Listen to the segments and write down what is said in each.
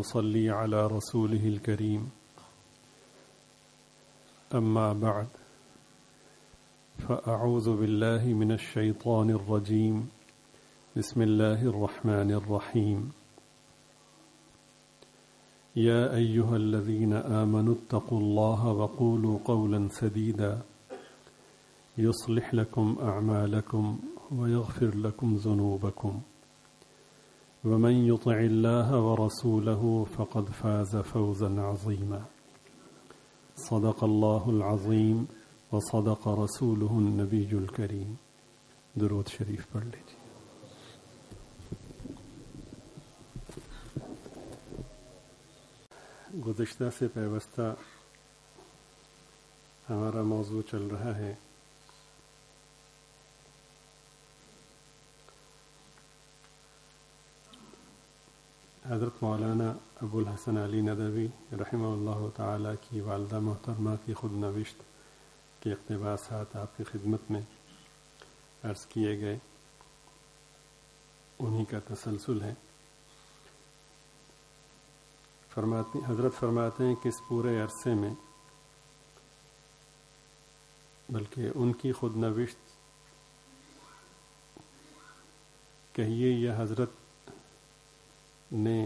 تصلي على رسوله الكريم. أما بعد، فأعوذ بالله من الشيطان الرجيم. بسم الله الرحمن الرحيم. يا أيها الذين آمنوا اتقوا الله وقولوا قولا سديدا يصلح لكم أعمالكم ويغفر لكم ذنوبكم ومن يطع الله ورسوله فقد فاز فوزا عظيما. صدق الله العظيم وصدق رسوله النبي الكريم. درود شریف پڑھ لیجیے. گزشتہ سے پیوستہ ہمارا موضوع چل رہا ہے حضرت مولانا ابو الحسن علی ندوی رحمہ اللہ تعالی کی والدہ محترمہ کی خود نوشت کے اقتباسات آپ کی خدمت میں عرض کیے گئے، انہی کا تسلسل ہے. حضرت فرماتے ہیں کہ اس پورے عرصے میں، بلکہ ان کی خود نوشت کہیے یا حضرت نے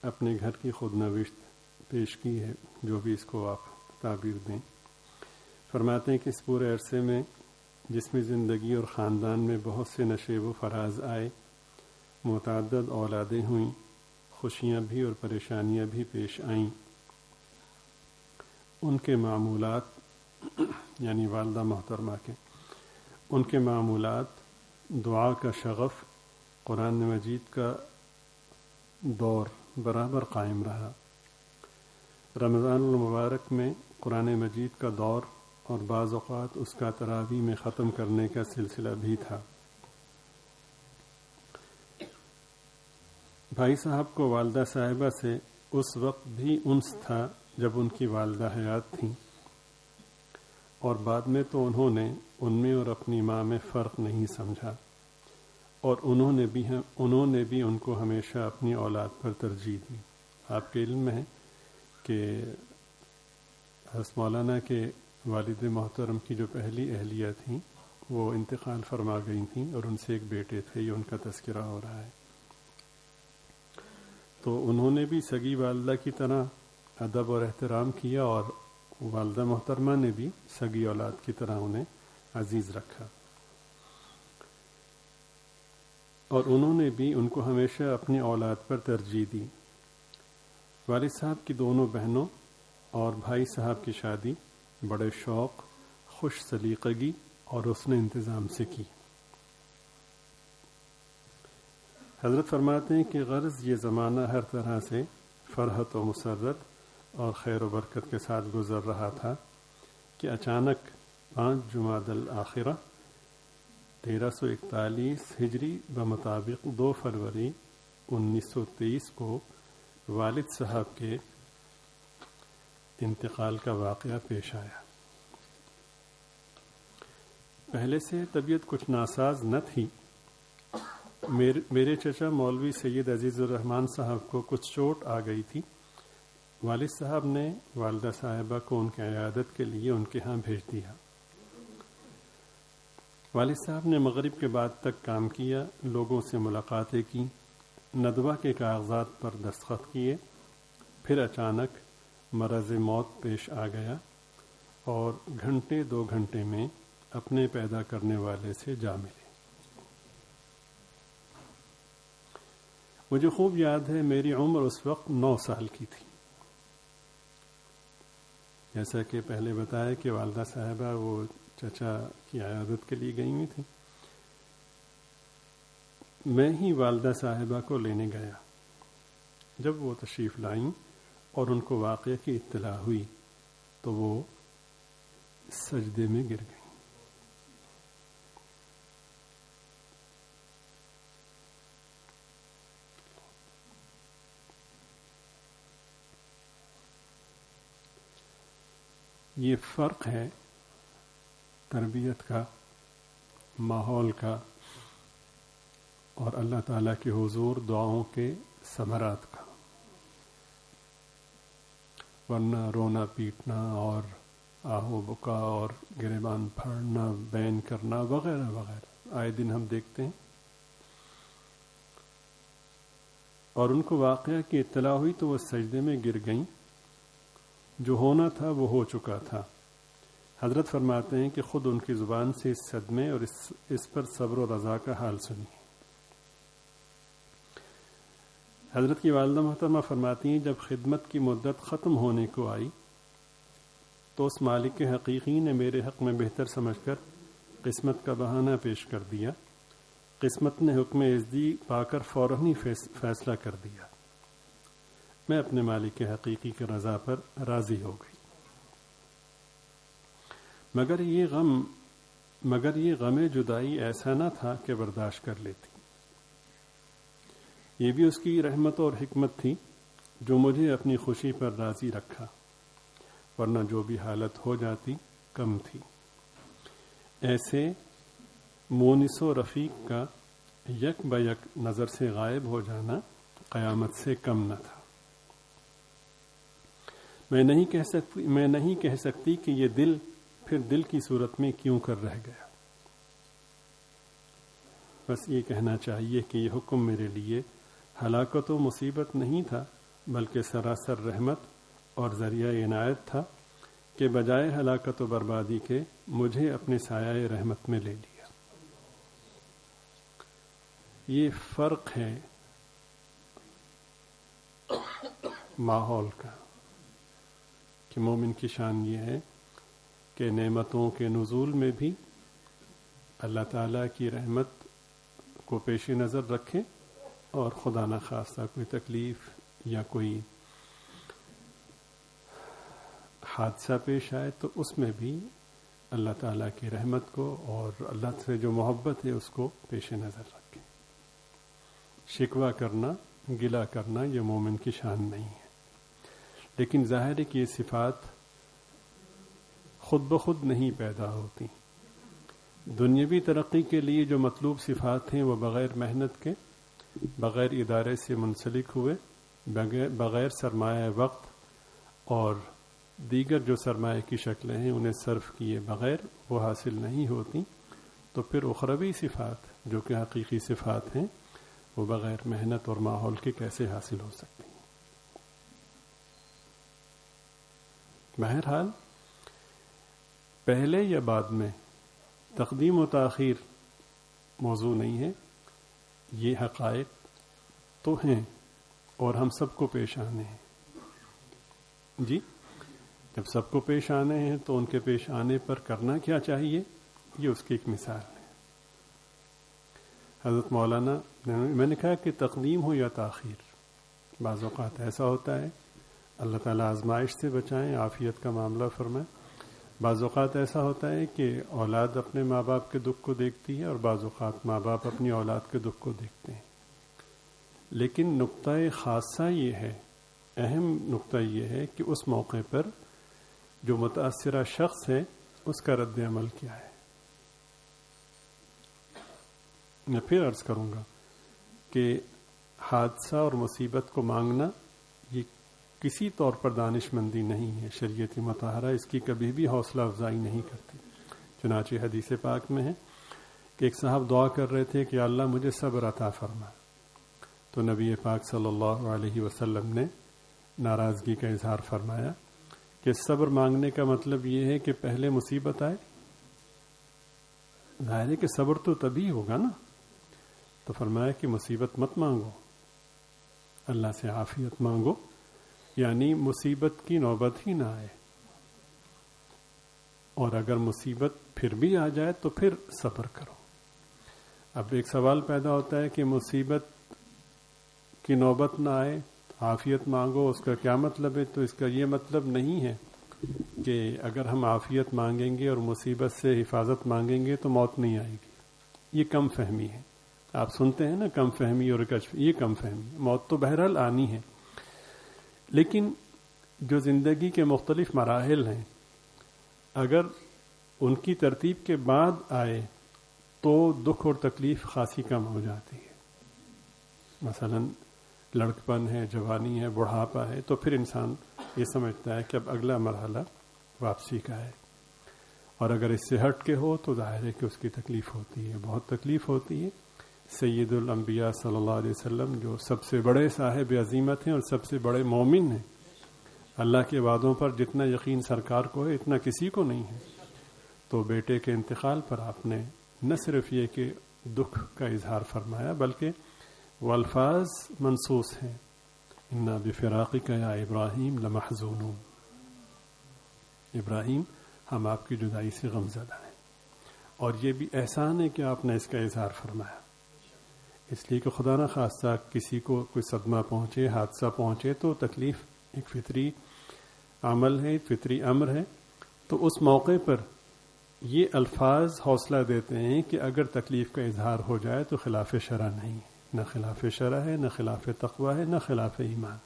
اپنے گھر کی خود نوشت پیش کی ہے، جو بھی اس کو آپ تعبیر دیں. فرماتے ہیں کہ اس پورے عرصے میں جسمی زندگی اور خاندان میں بہت سے نشیب و فراز آئے، متعدد اولادیں ہوئیں، خوشیاں بھی اور پریشانیاں بھی پیش آئیں. ان کے معمولات یعنی والدہ محترمہ کے ان کے معمولات دعا کا شغف، قرآن مجید کا دور برابر قائم رہا. رمضان المبارک میں قرآن مجید کا دور اور بعض اوقات اس کا تراویح میں ختم کرنے کا سلسلہ بھی تھا. بھائی صاحب کو والدہ صاحبہ سے اس وقت بھی انس تھا جب ان کی والدہ حیات تھیں، اور بعد میں تو انہوں نے ان میں اور اپنی ماں میں فرق نہیں سمجھا، اور انہوں نے بھی ان کو ہمیشہ اپنی اولاد پر ترجیح دی. آپ کے علم میں ہے کہ حضرت مولانا کے والد محترم کی جو پہلی اہلیہ تھیں وہ انتقال فرما گئی تھیں، اور ان سے ایک بیٹے تھے، یہ ان کا تذکرہ ہو رہا ہے. تو انہوں نے بھی سگی والدہ کی طرح ادب اور احترام کیا، اور والدہ محترمہ نے بھی سگی اولاد کی طرح انہیں عزیز رکھا، اور انہوں نے بھی ان کو ہمیشہ اپنی اولاد پر ترجیح دی. والد صاحب کی دونوں بہنوں اور بھائی صاحب کی شادی بڑے شوق، خوش سلیقگی اور حسن انتظام سے کی. حضرت فرماتے ہیں کہ غرض یہ زمانہ ہر طرح سے فرحت و مسرت اور خیر و برکت کے ساتھ گزر رہا تھا کہ اچانک 5 جمادی الآخرہ 1341 ہجری بمطابق 2 فروری 1923 کو والد صاحب کے انتقال کا واقعہ پیش آیا. پہلے سے طبیعت کچھ ناساز نہ تھی. میرے چچا مولوی سید عزیز الرحمن صاحب کو کچھ چوٹ آ گئی تھی. والد صاحب نے والدہ صاحبہ کو ان کی عیادت کے لیے ان کے ہاں بھیج دیا. والد صاحب نے مغرب کے بعد تک کام کیا، لوگوں سے ملاقاتیں کی، ندوہ کے کاغذات پر دستخط کیے. پھر اچانک مرض موت پیش آ گیا، اور گھنٹے 2 گھنٹے میں اپنے پیدا کرنے والے سے جا ملے. مجھے خوب یاد ہے، میری عمر اس وقت 9 سال کی تھی. جیسا کہ پہلے بتایا کہ والدہ صاحبہ وہ چچا کی عیادت کے لیے گئی ہوئی تھی. میں ہی والدہ صاحبہ کو لینے گیا. جب وہ تشریف لائیں اور ان کو واقعے کی اطلاع ہوئی تو وہ سجدے میں گر گئیں. یہ فرق ہے تربیت کا، ماحول کا، اور اللہ تعالیٰ کے حضور دعاؤں کے ثمرات کا، ورنہ رونا پیٹنا اور آہو بکا اور گریبان پھاڑنا، بین کرنا وغیرہ وغیرہ آئے دن ہم دیکھتے ہیں. اور ان کو واقعہ کی اطلاع ہوئی تو وہ سجدے میں گر گئیں. جو ہونا تھا وہ ہو چکا تھا. حضرت فرماتے ہیں کہ خود ان کی زبان سے اس صدمے اور اس پر صبر و رضا کا حال سنیے. حضرت کی والدہ محترمہ فرماتی ہیں جب خدمت کی مدت ختم ہونے کو آئی تو اس مالک کے حقیقی نے میرے حق میں بہتر سمجھ کر قسمت کا بہانہ پیش کر دیا. قسمت نے حکم عزدی پا کر فوراً ہی فیصلہ کر دیا. میں اپنے مالک کے حقیقی کی رضا پر راضی ہو گئی. مگر یہ غم جدائی ایسا نہ تھا کہ برداشت کر لیتی. یہ بھی اس کی رحمت اور حکمت تھی جو مجھے اپنی خوشی پر راضی رکھا، ورنہ جو بھی حالت ہو جاتی کم تھی. ایسے مونس و رفیق کا یک بیک نظر سے غائب ہو جانا قیامت سے کم نہ تھا. میں نہیں کہہ سکتی کہ یہ دل پھر دل کی صورت میں کیوں کر رہ گیا. بس یہ کہنا چاہیے کہ یہ حکم میرے لیے ہلاکت و مصیبت نہیں تھا، بلکہ سراسر رحمت اور ذریعہ عنایت تھا کہ بجائے ہلاکت و بربادی کے مجھے اپنے سایہ رحمت میں لے لیا. یہ فرق ہے ماحول کا کہ مومن کی شان یہ ہے کہ نعمتوں کے نزول میں بھی اللہ تعالیٰ کی رحمت کو پیش نظر رکھے، اور خدا نہ خواستہ کوئی تکلیف یا کوئی حادثہ پیش آئے تو اس میں بھی اللہ تعالیٰ کی رحمت کو اور اللہ سے جو محبت ہے اس کو پیش نظر رکھے. شکوہ کرنا، گلہ کرنا یہ مومن کی شان نہیں ہے. لیکن ظاہر ہے کہ یہ صفات خود بخود نہیں پیدا ہوتی. دنیاوی ترقی کے لیے جو مطلوب صفات ہیں وہ بغیر محنت کے، بغیر ادارے سے منسلک ہوئے، بغیر سرمایہ وقت اور دیگر جو سرمایہ کی شکلیں ہیں انہیں صرف کیے بغیر وہ حاصل نہیں ہوتی. تو پھر اخروی صفات جو کہ حقیقی صفات ہیں وہ بغیر محنت اور ماحول کے کیسے حاصل ہو سکتی ہیں. بہرحال پہلے یا بعد میں تقدیم و تاخیر موضوع نہیں ہے. یہ حقائق تو ہیں اور ہم سب کو پیش آنے ہیں. جی، جب سب کو پیش آنے ہیں تو ان کے پیش آنے پر کرنا کیا چاہیے، یہ اس کی ایک مثال ہے. حضرت مولانا میں نے کہا کہ تقدیم ہو یا تاخیر، بعض اوقات ایسا ہوتا ہے، اللہ تعالیٰ آزمائش سے بچائیں، عافیت کا معاملہ فرمائیں. بعض اوقات ایسا ہوتا ہے کہ اولاد اپنے ماں باپ کے دکھ کو دیکھتی ہے اور بعض اوقات ماں باپ اپنی اولاد کے دکھ کو دیکھتے ہیں. لیکن نقطہ خاصہ یہ ہے، اہم نقطہ یہ ہے کہ اس موقع پر جو متاثرہ شخص ہے اس کا رد عمل کیا ہے. میں پھر عرض کروں گا کہ حادثہ اور مصیبت کو مانگنا یہ کسی طور پر دانش مندی نہیں ہے. شریعت مطہرہ اس کی کبھی بھی حوصلہ افزائی نہیں کرتی. چنانچہ حدیث پاک میں ہے کہ ایک صاحب دعا کر رہے تھے کہ اللہ مجھے صبر عطا فرما، تو نبی پاک صلی اللہ علیہ وسلم نے ناراضگی کا اظہار فرمایا کہ صبر مانگنے کا مطلب یہ ہے کہ پہلے مصیبت آئے. ظاہر ہے کہ صبر تو تبھی ہوگا نا. تو فرمایا کہ مصیبت مت مانگو، اللہ سے عافیت مانگو، یعنی مصیبت کی نوبت ہی نہ آئے. اور اگر مصیبت پھر بھی آ جائے تو پھر صبر کرو. اب ایک سوال پیدا ہوتا ہے کہ مصیبت کی نوبت نہ آئے عافیت مانگو، اس کا کیا مطلب ہے؟ تو اس کا یہ مطلب نہیں ہے کہ اگر ہم عافیت مانگیں گے اور مصیبت سے حفاظت مانگیں گے تو موت نہیں آئے گی. یہ کم فہمی ہے. آپ سنتے ہیں نا کم فہمی اور کشف، یہ کم فہمی. موت تو بہرحال آنی ہے، لیکن جو زندگی کے مختلف مراحل ہیں اگر ان کی ترتیب کے بعد آئے تو دکھ اور تکلیف خاصی کم ہو جاتی ہے. مثلا لڑکپن ہے، جوانی ہے، بڑھاپا ہے، تو پھر انسان یہ سمجھتا ہے کہ اب اگلا مرحلہ واپسی کا ہے. اور اگر اس سے ہٹ کے ہو تو ظاہر ہے کہ اس کی تکلیف ہوتی ہے، بہت تکلیف ہوتی ہے. سید الانبیاء صلی اللہ علیہ وسلم جو سب سے بڑے صاحب عظیمت ہیں اور سب سے بڑے مومن ہیں، اللہ کے وعدوں پر جتنا یقین سرکار کو ہے اتنا کسی کو نہیں ہے، تو بیٹے کے انتقال پر آپ نے نہ صرف یہ کہ دکھ کا اظہار فرمایا بلکہ وہ الفاظ منصوص ہیں، انا بفراقک یا ابراہیم لمحزونون، ابراہیم ہم آپ کی جدائی سے غمزدہ ہیں. اور یہ بھی احسان ہے کہ آپ نے اس کا اظہار فرمایا، اس لیے کہ خدا نہ خواستہ کسی کو کوئی صدمہ پہنچے، حادثہ پہنچے تو تکلیف ایک فطری عمل ہے، فطری امر ہے. تو اس موقع پر یہ الفاظ حوصلہ دیتے ہیں کہ اگر تکلیف کا اظہار ہو جائے تو خلاف شرع نہیں، نہ خلاف شرع ہے، نہ خلاف تقوی ہے، نہ خلاف ایمان.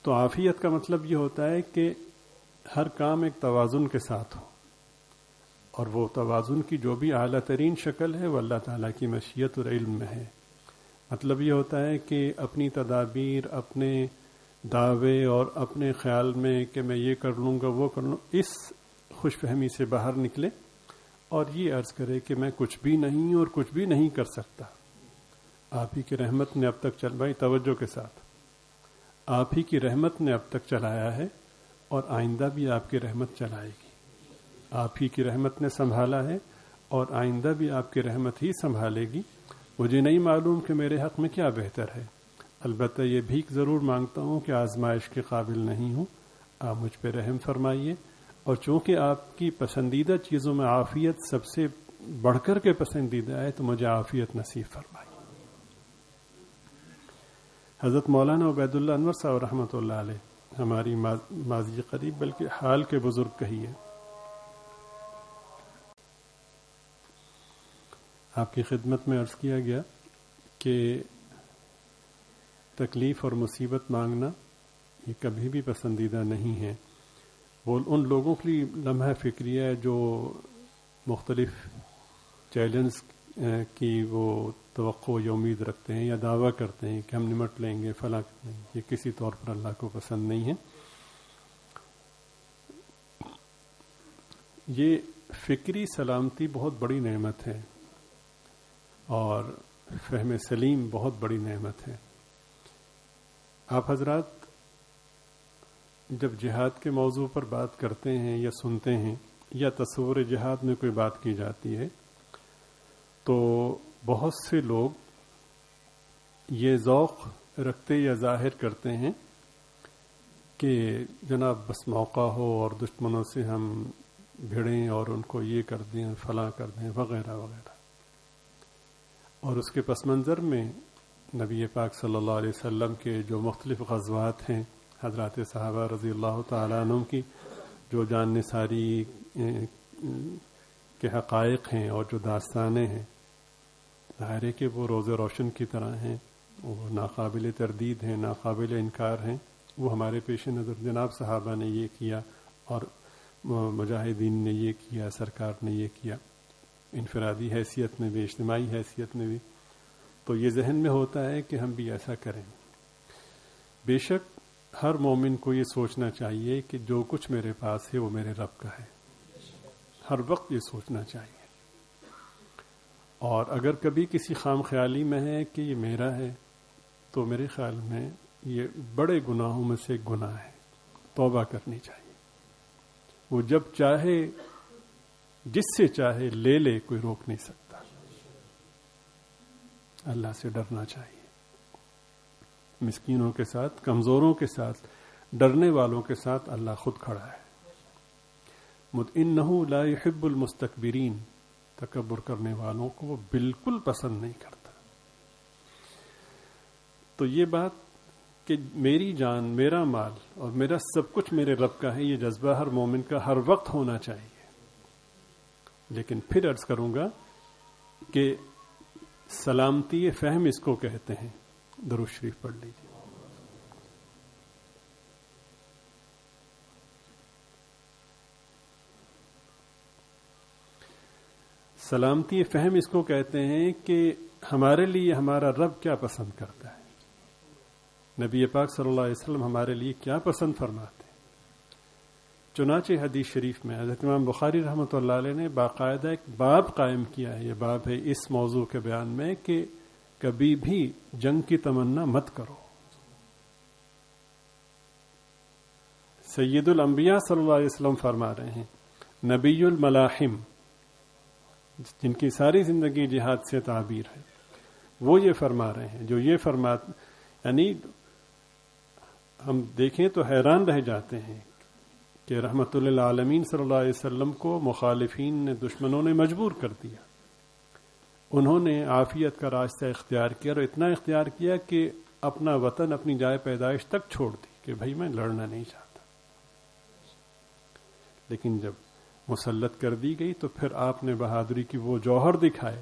تو عافیت کا مطلب یہ ہوتا ہے کہ ہر کام ایک توازن کے ساتھ ہو، اور وہ توازن کی جو بھی اعلیٰ ترین شکل ہے وہ اللہ تعالیٰ کی مشیت اور علم میں ہے. مطلب یہ ہوتا ہے کہ اپنی تدابیر، اپنے دعوے اور اپنے خیال میں کہ میں یہ کر لوں گا وہ کر لوں، اس خوش فہمی سے باہر نکلے اور یہ عرض کرے کہ میں کچھ بھی نہیں اور کچھ بھی نہیں کر سکتا. آپ ہی کی رحمت نے اب تک بھائی توجہ کے ساتھ، آپ ہی کی رحمت نے اب تک چلایا ہے اور آئندہ بھی آپ کی رحمت چلائے گی. آپ ہی کی رحمت نے سنبھالا ہے اور آئندہ بھی آپ کی رحمت ہی سنبھالے گی. مجھے نہیں معلوم کہ میرے حق میں کیا بہتر ہے، البتہ یہ بھیک ضرور مانگتا ہوں کہ آزمائش کے قابل نہیں ہوں، آپ مجھ پہ رحم فرمائیے. اور چونکہ آپ کی پسندیدہ چیزوں میں عافیت سب سے بڑھ کر کے پسندیدہ ہے تو مجھے عافیت نصیب فرمائیے. حضرت مولانا عبید اللہ انور صاحب رحمۃ اللہ علیہ ہماری ماضی قریب بلکہ حال کے بزرگ کہیے، آپ کی خدمت میں عرض کیا گیا کہ تکلیف اور مصیبت مانگنا یہ کبھی بھی پسندیدہ نہیں ہے. وہ ان لوگوں کے لیے لمحہ فکریہ ہے جو مختلف چیلنج کی وہ توقع یا امید رکھتے ہیں یا دعویٰ کرتے ہیں کہ ہم نمٹ لیں گے فلاں، یہ کسی طور پر اللہ کو پسند نہیں ہے. یہ فکری سلامتی بہت بڑی نعمت ہے اور فہم سلیم بہت بڑی نعمت ہے. آپ حضرات جب جہاد کے موضوع پر بات کرتے ہیں یا سنتے ہیں یا تصور جہاد میں کوئی بات کی جاتی ہے تو بہت سے لوگ یہ ذوق رکھتے یا ظاہر کرتے ہیں کہ جناب بس موقع ہو اور دشمنوں سے ہم بھیڑیں اور ان کو یہ کر دیں، فلاں کر دیں، وغیرہ وغیرہ. اور اس کے پس منظر میں نبی پاک صلی اللہ علیہ وسلم کے جو مختلف غزوات ہیں، حضرات صحابہ رضی اللہ تعالیٰ عنہ کی جو جان نثاری کے حقائق ہیں اور جو داستانیں ہیں، ظاہر ہے کہ وہ روز روشن کی طرح ہیں، وہ ناقابل تردید ہیں، ناقابل انکار ہیں. وہ ہمارے پیش نظر جناب صحابہ نے یہ کیا اور مجاہدین نے یہ کیا، سرکار نے یہ کیا، انفرادی حیثیت میں بھی، اجتماعی حیثیت میں بھی. تو یہ ذہن میں ہوتا ہے کہ ہم بھی ایسا کریں. بے شک ہر مومن کو یہ سوچنا چاہیے کہ جو کچھ میرے پاس ہے وہ میرے رب کا ہے، ہر وقت یہ سوچنا چاہیے. اور اگر کبھی کسی خام خیالی میں ہے کہ یہ میرا ہے تو میرے خیال میں یہ بڑے گناہوں میں سے ایک گناہ ہے، توبہ کرنی چاہیے. وہ جب چاہے جس سے چاہے لے لے، کوئی روک نہیں سکتا. اللہ سے ڈرنا چاہیے. مسکینوں کے ساتھ، کمزوروں کے ساتھ، ڈرنے والوں کے ساتھ اللہ خود کھڑا ہے. انہ لا يحب المستکبرین، تکبر کرنے والوں کو وہ بالکل پسند نہیں کرتا. تو یہ بات کہ میری جان، میرا مال اور میرا سب کچھ میرے رب کا ہے، یہ جذبہ ہر مومن کا ہر وقت ہونا چاہیے. لیکن پھر عرض کروں گا کہ سلامتی فہم اس کو کہتے ہیں. درود شریف پڑھ لیجیے. سلامتی فہم اس کو کہتے ہیں کہ ہمارے لیے ہمارا رب کیا پسند کرتا ہے، نبی پاک صلی اللہ علیہ وسلم ہمارے لیے کیا پسند فرماتے ہیں۔ چنانچہ حدیث شریف میں حضرت امام بخاری رحمۃ اللہ علیہ نے باقاعدہ ایک باب قائم کیا ہے، یہ باب ہے اس موضوع کے بیان میں کہ کبھی بھی جنگ کی تمنا مت کرو۔ سید الانبیاء صلی اللہ علیہ وسلم فرما رہے ہیں، نبی الملاحم، جن کی ساری زندگی جہاد سے تعبیر ہے، وہ یہ فرما رہے ہیں، جو یہ یعنی ہم دیکھیں تو حیران رہ جاتے ہیں کہ رحمت للعالمین صلی اللہ علیہ وسلم کو مخالفین نے، دشمنوں نے مجبور کر دیا، انہوں نے عافیت کا راستہ اختیار کیا، اور اتنا اختیار کیا کہ اپنا وطن، اپنی جائے پیدائش تک چھوڑ دی کہ بھائی میں لڑنا نہیں چاہتا۔ لیکن جب مسلط کر دی گئی تو پھر آپ نے بہادری کی وہ جوہر دکھائے،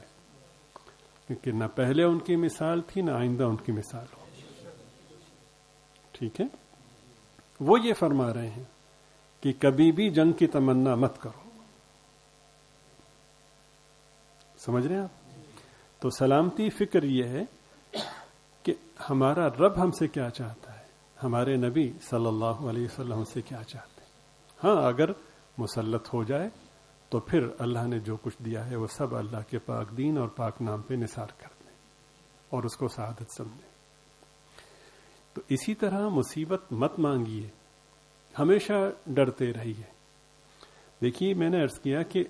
کیونکہ نہ پہلے ان کی مثال تھی نہ آئندہ ان کی مثال ہو۔ ٹھیک ہے، وہ یہ فرما رہے ہیں کہ کبھی بھی جنگ کی تمنا مت کرو۔ سمجھ رہے ہیں آپ؟ تو سلامتی فکر یہ ہے کہ ہمارا رب ہم سے کیا چاہتا ہے، ہمارے نبی صلی اللہ علیہ وسلم سے کیا چاہتے ہیں۔ ہاں، اگر مسلط ہو جائے تو پھر اللہ نے جو کچھ دیا ہے وہ سب اللہ کے پاک دین اور پاک نام پہ نثار کر دیں اور اس کو سعادت سمجھیں۔ تو اسی طرح مصیبت مت مانگیے، ہمیشہ ڈرتے رہیے۔ دیکھیے، میں نے عرض کیا کہ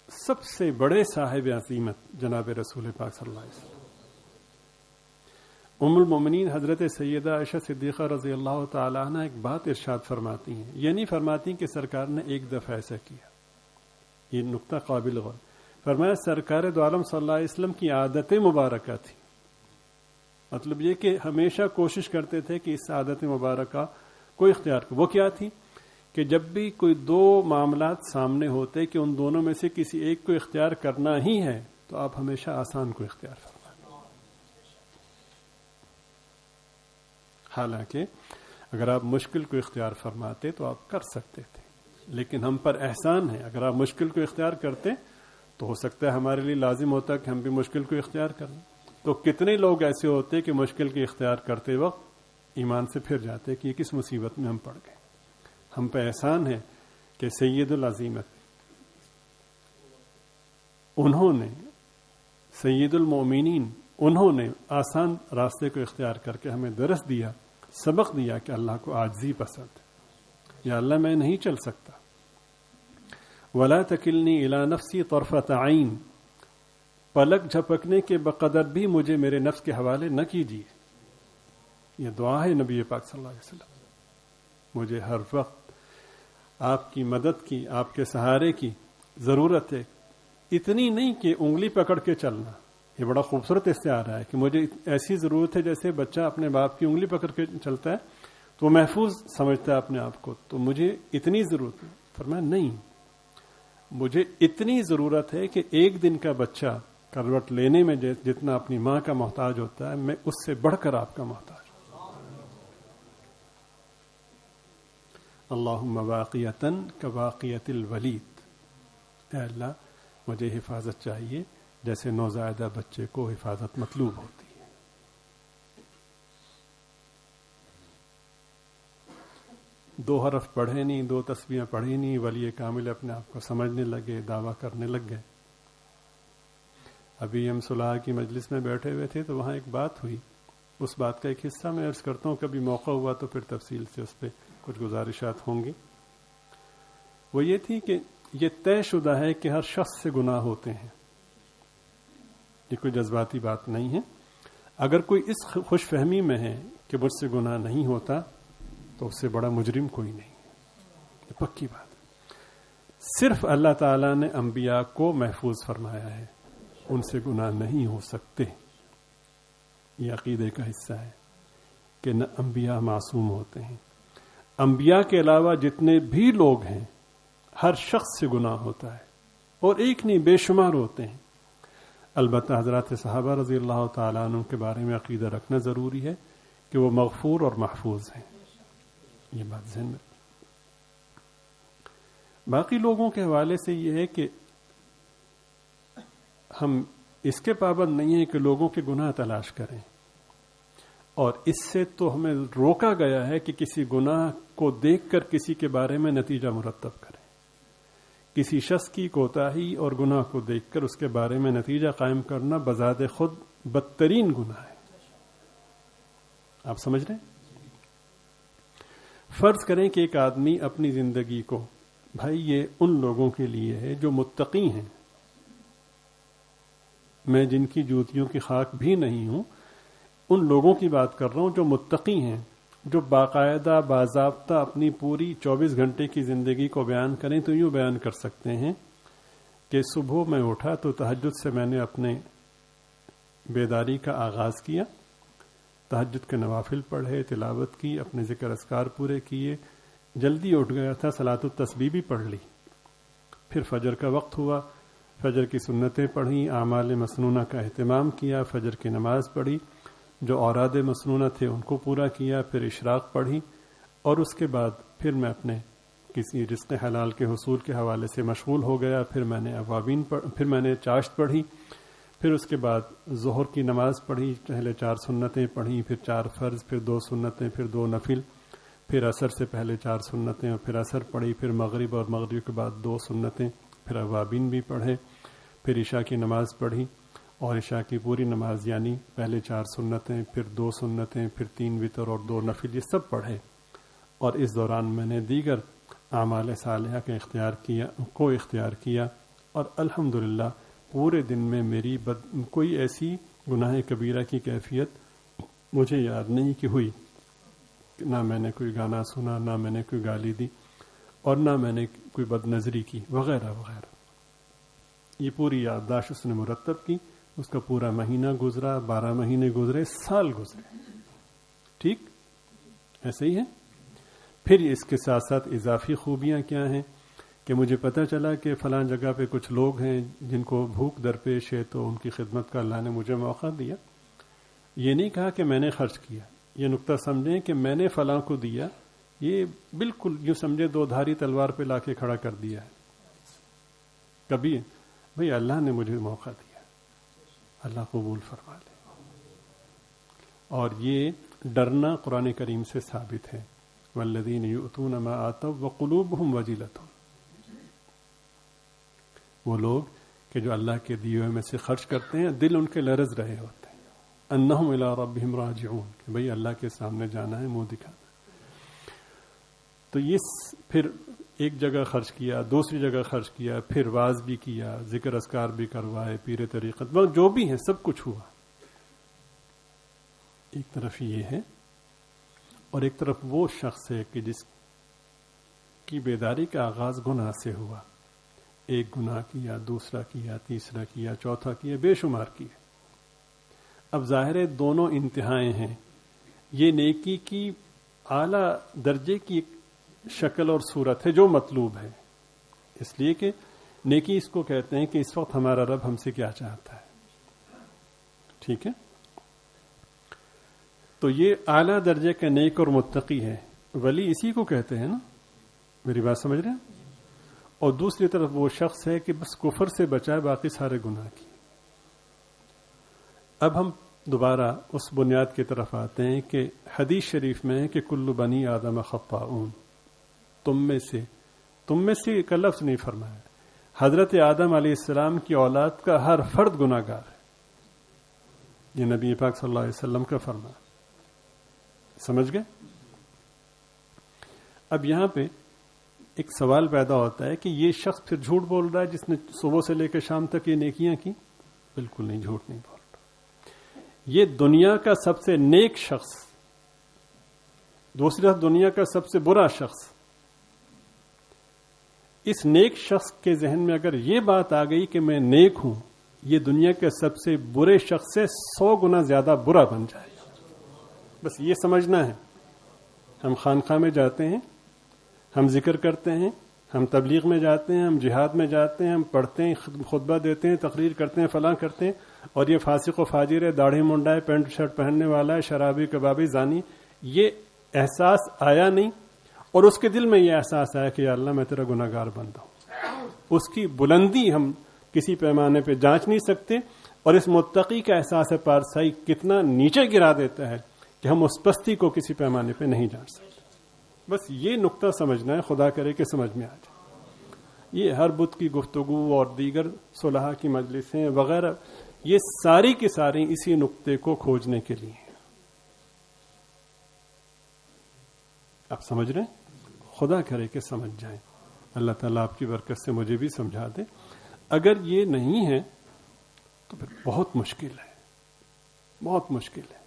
سب سے بڑے صاحب عظیمت جناب رسول پاک صلی اللہ علیہ وسلم، ام المومنین حضرت سیدہ عائشہ صدیقہ رضی اللہ تعالی عنہ ایک بات ارشاد فرماتی ہیں، یہ نہیں فرماتی کہ سرکار نے ایک دفعہ ایسا کیا، یہ نقطہ قابل غور۔ فرمایا سرکار دو عالم صلی اللہ علیہ وسلم کی عادت مبارکہ تھی، مطلب یہ کہ ہمیشہ کوشش کرتے تھے کہ اس عادت مبارکہ کو اختیار کرو۔ وہ کیا تھی کہ جب بھی کوئی دو معاملات سامنے ہوتے کہ ان دونوں میں سے کسی ایک کو اختیار کرنا ہی ہے تو آپ ہمیشہ آسان کو اختیار فرمائیں۔ حالانکہ اگر آپ مشکل کو اختیار فرماتے تو آپ کر سکتے تھے، لیکن ہم پر احسان ہے، اگر آپ مشکل کو اختیار کرتے تو ہو سکتا ہے ہمارے لیے لازم ہوتا کہ ہم بھی مشکل کو اختیار کریں۔ تو کتنے لوگ ایسے ہوتے کہ مشکل کے اختیار کرتے وقت ایمان سے پھر جاتے کہ یہ کس مصیبت میں ہم پڑ گئے۔ ہم پہ احسان ہے کہ سید العظیمت انہوں نے، سید المومنین انہوں نے آسان راستے کو اختیار کر کے ہمیں درس دیا، سبق دیا کہ اللہ کو عاجزی پسند ہے، یا اللہ میں نہیں چل سکتا۔ وَلَا تَكِلْنِي إِلَى نَفْسِي طَرْفَةَ عَيْنٍ، پلک جھپکنے کے بقدر بھی مجھے میرے نفس کے حوالے نہ کیجیے۔ یہ دعا ہے نبی پاک صلی اللہ علیہ وسلم، مجھے ہر وقت آپ کی مدد کی، آپ کے سہارے کی ضرورت ہے، اتنی نہیں کہ انگلی پکڑ کے چلنا۔ یہ بڑا خوبصورت استعارہ ہے کہ مجھے ایسی ضرورت ہے جیسے بچہ اپنے باپ کی انگلی پکڑ کے چلتا ہے تو وہ محفوظ سمجھتا ہے اپنے آپ کو، تو مجھے اتنی ضرورت ہے۔ فرمایا نہیں، مجھے اتنی ضرورت ہے کہ ایک دن کا بچہ کروٹ لینے میں جتنا اپنی ماں کا محتاج ہوتا ہے، میں اس سے بڑھ کر آپ کا محتاج ہوں۔ اللہم واقیتاً کواقیت الولید، اے اللہ مجھے حفاظت چاہیے جیسے نوزائیدہ بچے کو حفاظت مطلوب ہوتی ہے۔ دو حرف پڑھے نہیں، دو تسبیحیں پڑھی نہیں، ولی کامل اپنے آپ کو سمجھنے لگے، دعویٰ کرنے لگ گئے۔ ابھی ہم صلح کی مجلس میں بیٹھے ہوئے تھے تو وہاں ایک بات ہوئی، اس بات کا ایک حصہ میں عرض کرتا ہوں، کبھی موقع ہوا تو پھر تفصیل سے اس پہ کچھ گزارشات ہوں گی۔ وہ یہ تھی کہ یہ طے شدہ ہے کہ ہر شخص سے گناہ ہوتے ہیں، یہ کوئی جذباتی بات نہیں ہے۔ اگر کوئی اس خوش فہمی میں ہے کہ مجھ سے گناہ نہیں ہوتا تو اس سے بڑا مجرم کوئی نہیں ہے، یہ پکی بات ہے۔ صرف اللہ تعالیٰ نے انبیاء کو محفوظ فرمایا ہے، ان سے گناہ نہیں ہو سکتے۔ یہ عقیدے کا حصہ ہے کہ نہ انبیاء معصوم ہوتے ہیں، انبیاء کے علاوہ جتنے بھی لوگ ہیں ہر شخص سے گناہ ہوتا ہے، اور ایک نہیں بے شمار ہوتے ہیں۔ البتہ حضرات صحابہ رضی اللہ تعالیٰ عنہ کے بارے میں عقیدہ رکھنا ضروری ہے کہ وہ مغفور اور محفوظ ہیں، یہ بات ذہن میں۔ باقی لوگوں کے حوالے سے یہ ہے کہ ہم اس کے پابند نہیں ہے کہ لوگوں کے گناہ تلاش کریں، اور اس سے تو ہمیں روکا گیا ہے کہ کسی گناہ کو دیکھ کر کسی کے بارے میں نتیجہ مرتب کریں. کسی شخص کی کوتاہی اور گناہ کو دیکھ کر اس کے بارے میں نتیجہ قائم کرنا بذات خود بدترین گناہ ہے. آپ سمجھ رہے ہیں؟ فرض کریں کہ ایک آدمی اپنی زندگی کو، بھائی یہ ان لوگوں کے لیے ہے جو متقی ہیں، میں جن کی جوتیوں کی خاک بھی نہیں ہوں، ان لوگوں کی بات کر رہا ہوں جو متقی ہیں، جو باقاعدہ باضابطہ اپنی پوری 24 گھنٹے کی زندگی کو بیان کریں تو یوں بیان کر سکتے ہیں کہ صبح میں اٹھا تو تہجد سے میں نے اپنے بیداری کا آغاز کیا، تہجد کے نوافل پڑھے، تلاوت کی، اپنے ذکر اذکار پورے کیے، جلدی اٹھ گیا تھا، صلاۃ التسبیح بھی پڑھ لی، پھر فجر کا وقت ہوا، فجر کی سنتیں پڑھیں، اعمال مسنونہ کا اہتمام کیا، فجر کی نماز پڑھی، جو اوراد مسنونہ تھے ان کو پورا کیا، پھر اشراق پڑھی، اور اس کے بعد پھر میں اپنے کسی رزق حلال کے حصول کے حوالے سے مشغول ہو گیا. پھر میں نے چاشت پڑھی، پھر اس کے بعد ظہر کی نماز پڑھی، پہلے 4 سنتیں پڑھیں، پھر 4 فرض، پھر 2 سنتیں، پھر 2 نفل، پھر عصر سے پہلے 4 سنتیں اور پھر عصر پڑھی، پھر مغرب اور مغرب کے بعد 2 سنتیں، پھر اوابین بھی پڑھے، پھر عشاء کی نماز پڑھی، اور عشاء کی پوری نماز یعنی پہلے 4 سنتیں، پھر 2 سنتیں، پھر 3 وتر اور 2 نفل، یہ سب پڑھے. اور اس دوران میں نے دیگر اعمال صالحہ کو اختیار کیا، اور الحمدللہ پورے دن میں میری کوئی ایسی گناہ کبیرہ کی کیفیت مجھے یاد نہیں کہ ہوئی. نہ میں نے کوئی گانا سنا، نہ میں نے کوئی گالی دی، اور نہ میں نے کوئی بد نظری کی، وغیرہ وغیرہ. یہ پوری یادداشت اس نے مرتب کی. اس کا پورا مہینہ گزرا، 12 مہینے گزرے، سال گزرے. ٹھیک ایسے ہی ہے. پھر اس کے ساتھ ساتھ اضافی خوبیاں کیا ہیں کہ مجھے پتہ چلا کہ فلاں جگہ پہ کچھ لوگ ہیں جن کو بھوک درپیش ہے، تو ان کی خدمت کا اللہ نے مجھے موقع دیا. یہ نہیں کہا کہ میں نے خرچ کیا، یہ نقطہ سمجھیں کہ میں نے فلاں کو دیا، یہ بالکل یوں سمجھے 2 دھاری تلوار پہ لا کے کھڑا کر دیا ہے. کبھی بھئی اللہ نے مجھے موقع دیا، اللہ قبول فرما لے. اور یہ ڈرنا قرآن کریم سے ثابت ہے، والذین یؤتون ما آتوا وقلوبہم وجلۃ. وہ لوگ کہ جو اللہ کے دیے ہوئے میں سے خرچ کرتے ہیں، دل ان کے لرز رہے ہوتے ہیں، انہم الی ربہم راجعون، کہ بھئی اللہ کے سامنے جانا ہے، منہ دکھانا. تو یہ پھر ایک جگہ خرچ کیا، دوسری جگہ خرچ کیا، پھر واز بھی کیا، ذکر اذکار بھی کروائے، پیر طریقت جو بھی ہے سب کچھ ہوا. ایک طرف یہ ہے، اور ایک طرف وہ شخص ہے کہ جس کی بیداری کا آغاز گناہ سے ہوا. ایک گناہ کیا، دوسرا کیا، تیسرا کیا، چوتھا کیا، بے شمار کیا. اب ظاہر دونوں انتہائیں ہیں. یہ نیکی کی اعلیٰ درجے کی شکل اور صورت ہے جو مطلوب ہے، اس لیے کہ نیکی اس کو کہتے ہیں کہ اس وقت ہمارا رب ہم سے کیا چاہتا ہے. ٹھیک ہے، تو یہ اعلیٰ درجے کا نیک اور متقی ہے. ولی اسی کو کہتے ہیں نا، میری بات سمجھ رہے ہیں. اور دوسری طرف وہ شخص ہے کہ بس کفر سے بچائے، باقی سارے گناہ کی. اب ہم دوبارہ اس بنیاد کی طرف آتے ہیں کہ حدیث شریف میں ہے کہ کل بنی آدم خطاؤن، تم میں سے کا لفظ نہیں فرمایا. حضرت آدم علیہ السلام کی اولاد کا ہر فرد گناہ گار ہے. یہ نبی پاک صلی اللہ علیہ وسلم کا فرمان. سمجھ گئے؟ اب یہاں پہ ایک سوال پیدا ہوتا ہے کہ یہ شخص پھر جھوٹ بول رہا ہے جس نے صبح سے لے کے شام تک یہ نیکیاں کی؟ بالکل نہیں، جھوٹ نہیں بول رہا. یہ دنیا کا سب سے نیک شخص، دوسری طرف دنیا کا سب سے برا شخص. اس نیک شخص کے ذہن میں اگر یہ بات آ گئی کہ میں نیک ہوں، یہ دنیا کے سب سے برے شخص سے 100 گنا زیادہ برا بن جائے گا. بس یہ سمجھنا ہے. ہم خانقاہ میں جاتے ہیں، ہم ذکر کرتے ہیں، ہم تبلیغ میں جاتے ہیں، ہم جہاد میں جاتے ہیں، ہم پڑھتے ہیں، خطبہ دیتے ہیں، تقریر کرتے ہیں، فلاں کرتے ہیں، اور یہ فاسق و فاجر ہے، داڑھی منڈا ہے، پینٹ شرٹ پہننے والا ہے، شرابی کبابی زانی. یہ احساس آیا نہیں، اور اس کے دل میں یہ احساس آیا کہ یا اللہ میں تیرا گناہ گار بندہ ہوں. اس کی بلندی ہم کسی پیمانے پہ جانچ نہیں سکتے، اور اس متقی کا احساس پارسائی کتنا نیچے گرا دیتا ہے کہ ہم اس پستی کو کسی پیمانے پہ نہیں جان سکتے. بس یہ نقطہ سمجھنا ہے، خدا کرے کہ سمجھ میں آ جائے. یہ ہر بدھ کی گفتگو اور دیگر صلحاء کی مجلسیں وغیرہ، یہ ساری کی ساری اسی نقطے کو کھوجنے کے لیے ہیں. آپ سمجھ رہے ہیں؟ خدا کرے کہ سمجھ جائیں. اللہ تعالیٰ آپ کی برکت سے مجھے بھی سمجھا دے. اگر یہ نہیں ہے تو پھر بہت مشکل ہے، بہت مشکل ہے.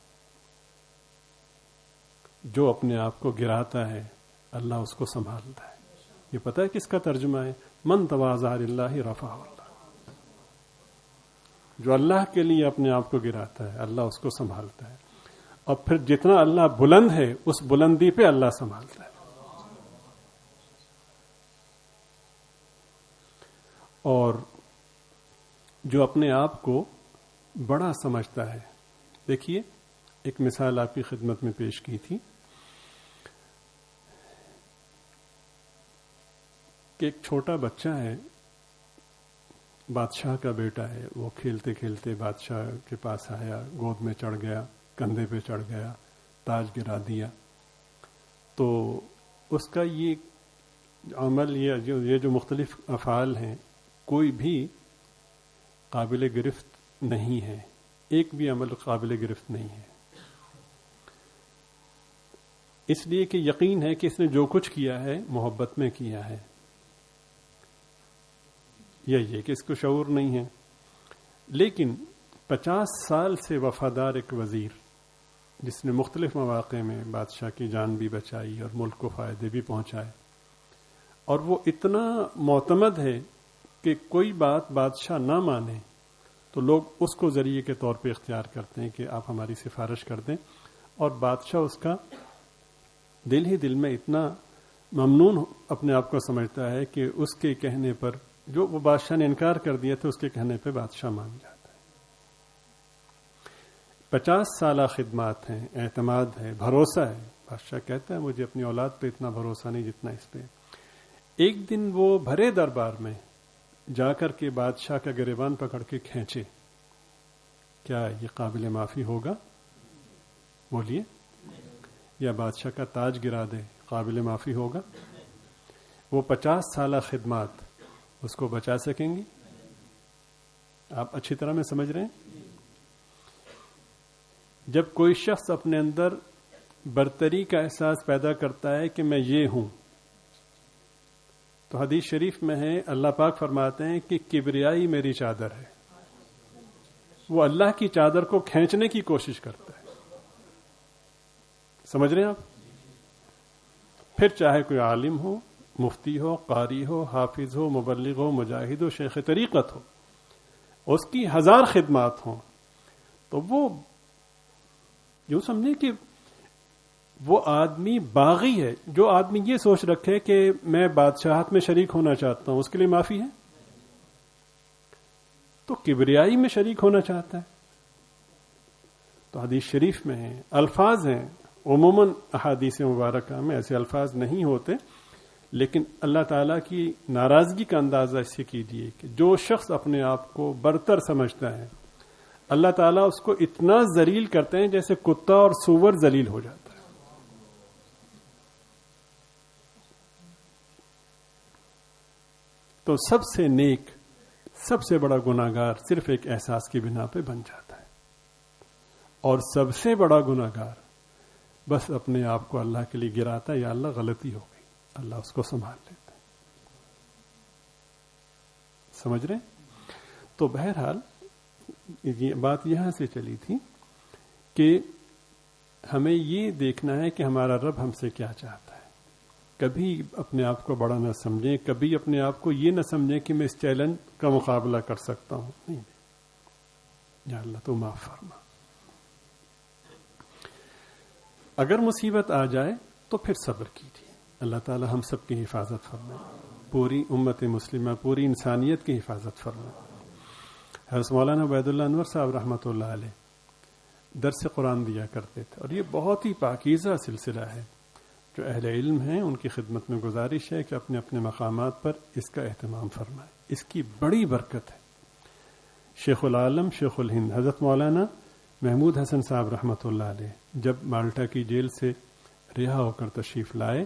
جو اپنے آپ کو گراتا ہے اللہ اس کو سنبھالتا ہے. یہ پتہ ہے کس کا ترجمہ ہے؟ من تواضع للہ رفعہ اللہ. جو اللہ کے لیے اپنے آپ کو گراتا ہے اللہ اس کو سنبھالتا ہے، اور پھر جتنا اللہ بلند ہے اس بلندی پہ اللہ سنبھالتا ہے. اور جو اپنے آپ کو بڑا سمجھتا ہے، دیکھیے ایک مثال آپ کی خدمت میں پیش کی تھی کہ ایک چھوٹا بچہ ہے، بادشاہ کا بیٹا ہے، وہ کھیلتے کھیلتے بادشاہ کے پاس آیا، گود میں چڑھ گیا، کندھے پہ چڑھ گیا، تاج گرا دیا. تو اس کا یہ عمل، یہ جو مختلف افعال ہیں، کوئی بھی قابل گرفت نہیں ہے. ایک بھی عمل قابل گرفت نہیں ہے، اس لیے کہ یقین ہے کہ اس نے جو کچھ کیا ہے محبت میں کیا ہے. یہ کہ اس کو شعور نہیں ہے. لیکن 50 سال سے وفادار ایک وزیر، جس نے مختلف مواقع میں بادشاہ کی جان بھی بچائی اور ملک کو فائدے بھی پہنچائے، اور وہ اتنا معتمد ہے کہ کوئی بات بادشاہ نہ مانے تو لوگ اس کو ذریعے کے طور پہ اختیار کرتے ہیں کہ آپ ہماری سفارش کر دیں، اور بادشاہ اس کا دل ہی دل میں اتنا ممنون اپنے آپ کو سمجھتا ہے کہ اس کے کہنے پر، جو وہ بادشاہ نے انکار کر دیا تھا، اس کے کہنے پہ بادشاہ مان جاتا ہے. 50 سالہ خدمات ہیں، اعتماد ہے، بھروسہ ہے. بادشاہ کہتا ہے مجھے اپنی اولاد پہ اتنا بھروسہ نہیں جتنا اس پہ. ایک دن وہ بھرے دربار میں جا کر کے بادشاہ کا گریبان پکڑ کے کھینچے. کیا یہ قابل معافی ہوگا؟ بولیے. یا بادشاہ کا تاج گرا دے، قابل معافی ہوگا؟ وہ 50 سالہ خدمات اس کو بچا سکیں گی؟ آپ اچھی طرح میں سمجھ رہے ہیں؟ جب کوئی شخص اپنے اندر برتری کا احساس پیدا کرتا ہے کہ میں یہ ہوں، تو حدیث شریف میں ہے، اللہ پاک فرماتے ہیں کہ کبریائی میری چادر ہے. وہ اللہ کی چادر کو کھینچنے کی کوشش کرتا ہے. سمجھ رہے ہیں آپ؟ پھر چاہے کوئی عالم ہو، مفتی ہو، قاری ہو، حافظ ہو، مبلغ ہو، مجاہد ہو، شیخ طریقت ہو، اس کی 1000 خدمات ہوں، تو وہ یوں سمجھیں کہ وہ آدمی باغی ہے. جو آدمی یہ سوچ رکھے کہ میں بادشاہت میں شریک ہونا چاہتا ہوں، اس کے لیے معافی ہے؟ تو کبریائی میں شریک ہونا چاہتا ہے. تو حدیث شریف میں ہیں، الفاظ ہیں، عموماً احادیث مبارکہ میں ایسے الفاظ نہیں ہوتے، لیکن اللہ تعالیٰ کی ناراضگی کا اندازہ اس سے کیجیے کہ جو شخص اپنے آپ کو برتر سمجھتا ہے، اللہ تعالیٰ اس کو اتنا ذلیل کرتے ہیں جیسے کتا اور سور ذلیل ہو جاتا ہے. تو سب سے نیک، سب سے بڑا گناہگار صرف ایک احساس کی بنا پہ بن جاتا ہے، اور سب سے بڑا گناہگار بس اپنے آپ کو اللہ کے لیے گراتا ہے، یا اللہ غلطی ہو گئی، اللہ اس کو سنبھال لیتا ہے. سمجھ رہے ہیں؟ تو بہرحال یہ بات یہاں سے چلی تھی کہ ہمیں یہ دیکھنا ہے کہ ہمارا رب ہم سے کیا چاہتا ہے. کبھی اپنے آپ کو بڑا نہ سمجھیں، کبھی اپنے آپ کو یہ نہ سمجھیں کہ میں اس چیلنج کا مقابلہ کر سکتا ہوں. نہیں، یا اللہ تو معاف فرما. اگر مصیبت آ جائے تو پھر صبر کیجیے. اللہ تعالی ہم سب کی حفاظت فرمائے، پوری امت مسلمہ، پوری انسانیت کی حفاظت فرمائے. حضرت مولانا عبید اللہ انور صاحب رحمۃ اللہ علیہ درس قرآن دیا کرتے تھے، اور یہ بہت ہی پاکیزہ سلسلہ ہے. جو اہل علم ہیں ان کی خدمت میں گزارش ہے کہ اپنے اپنے مقامات پر اس کا اہتمام فرمائیں. اس کی بڑی برکت ہے. شیخ العالم شیخ الہند حضرت مولانا محمود حسن صاحب رحمۃ اللہ علیہ جب مالٹا کی جیل سے رہا ہو کر تشریف لائے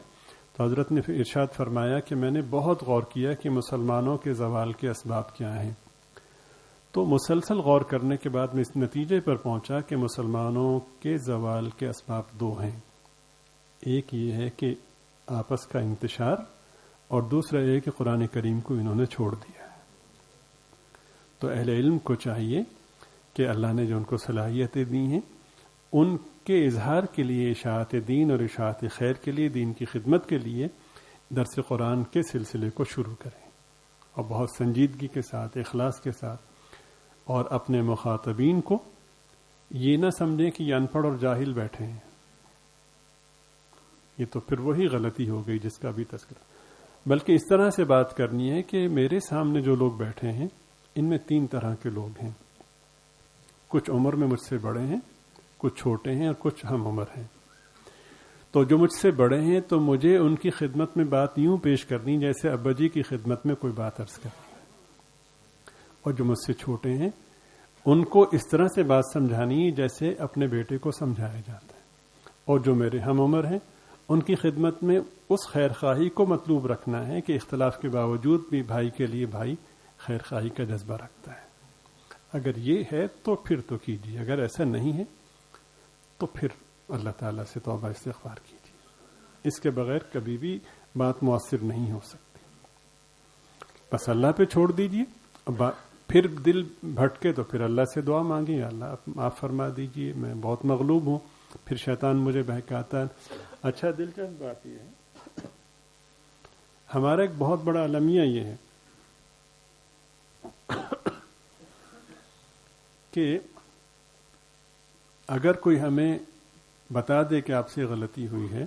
تو حضرت نے ارشاد فرمایا کہ میں نے بہت غور کیا کہ مسلمانوں کے زوال کے اسباب کیا ہیں. تو مسلسل غور کرنے کے بعد میں اس نتیجے پر پہنچا کہ مسلمانوں کے زوال کے اسباب دو ہیں. ایک یہ ہے کہ آپس کا انتشار اور دوسرا یہ کہ قرآن کریم کو انہوں نے چھوڑ دیا ہے. تو اہل علم کو چاہیے کہ اللہ نے جو ان کو صلاحیتیں دی ہیں ان کے اظہار کے لیے اشاعت دین اور اشاعت خیر کے لیے دین کی خدمت کے لیے درس قرآن کے سلسلے کو شروع کریں اور بہت سنجیدگی کے ساتھ اخلاص کے ساتھ اور اپنے مخاطبین کو یہ نہ سمجھیں کہ یہ ان پڑھ اور جاہل بیٹھے ہیں. یہ تو پھر وہی غلطی ہو گئی جس کا بھی تذکرہ. بلکہ اس طرح سے بات کرنی ہے کہ میرے سامنے جو لوگ بیٹھے ہیں ان میں 3 طرح کے لوگ ہیں. کچھ عمر میں مجھ سے بڑے ہیں, کچھ چھوٹے ہیں اور کچھ ہم عمر ہیں. تو جو مجھ سے بڑے ہیں تو مجھے ان کی خدمت میں بات یوں پیش کرنی جیسے ابا جی کی خدمت میں کوئی بات عرض کرنی ہے, اور جو مجھ سے چھوٹے ہیں ان کو اس طرح سے بات سمجھانی جیسے اپنے بیٹے کو سمجھایا جاتا ہے. اور جو میرے ہم عمر ہیں ان کی خدمت میں اس خیر خواہی کو مطلوب رکھنا ہے کہ اختلاف کے باوجود بھی بھائی کے لیے بھائی خیر خواہی کا جذبہ رکھتا ہے. اگر یہ ہے تو پھر تو کیجیے, اگر ایسا نہیں ہے تو پھر اللہ تعالیٰ سے توبہ استغفار کیجیے. اس کے بغیر کبھی بھی بات مؤثر نہیں ہو سکتی. بس اللہ پہ چھوڑ دیجیے. پھر دل بھٹکے تو پھر اللہ سے دعا مانگیں, اللہ معاف فرما دیجیے, میں بہت مغلوب ہوں. پھر شیطان مجھے بہکاتا ہے. اچھا دلچسپ بات یہ ہے, ہمارا ایک بہت بڑا المیہ یہ ہے کہ اگر کوئی ہمیں بتا دے کہ آپ سے غلطی ہوئی ہے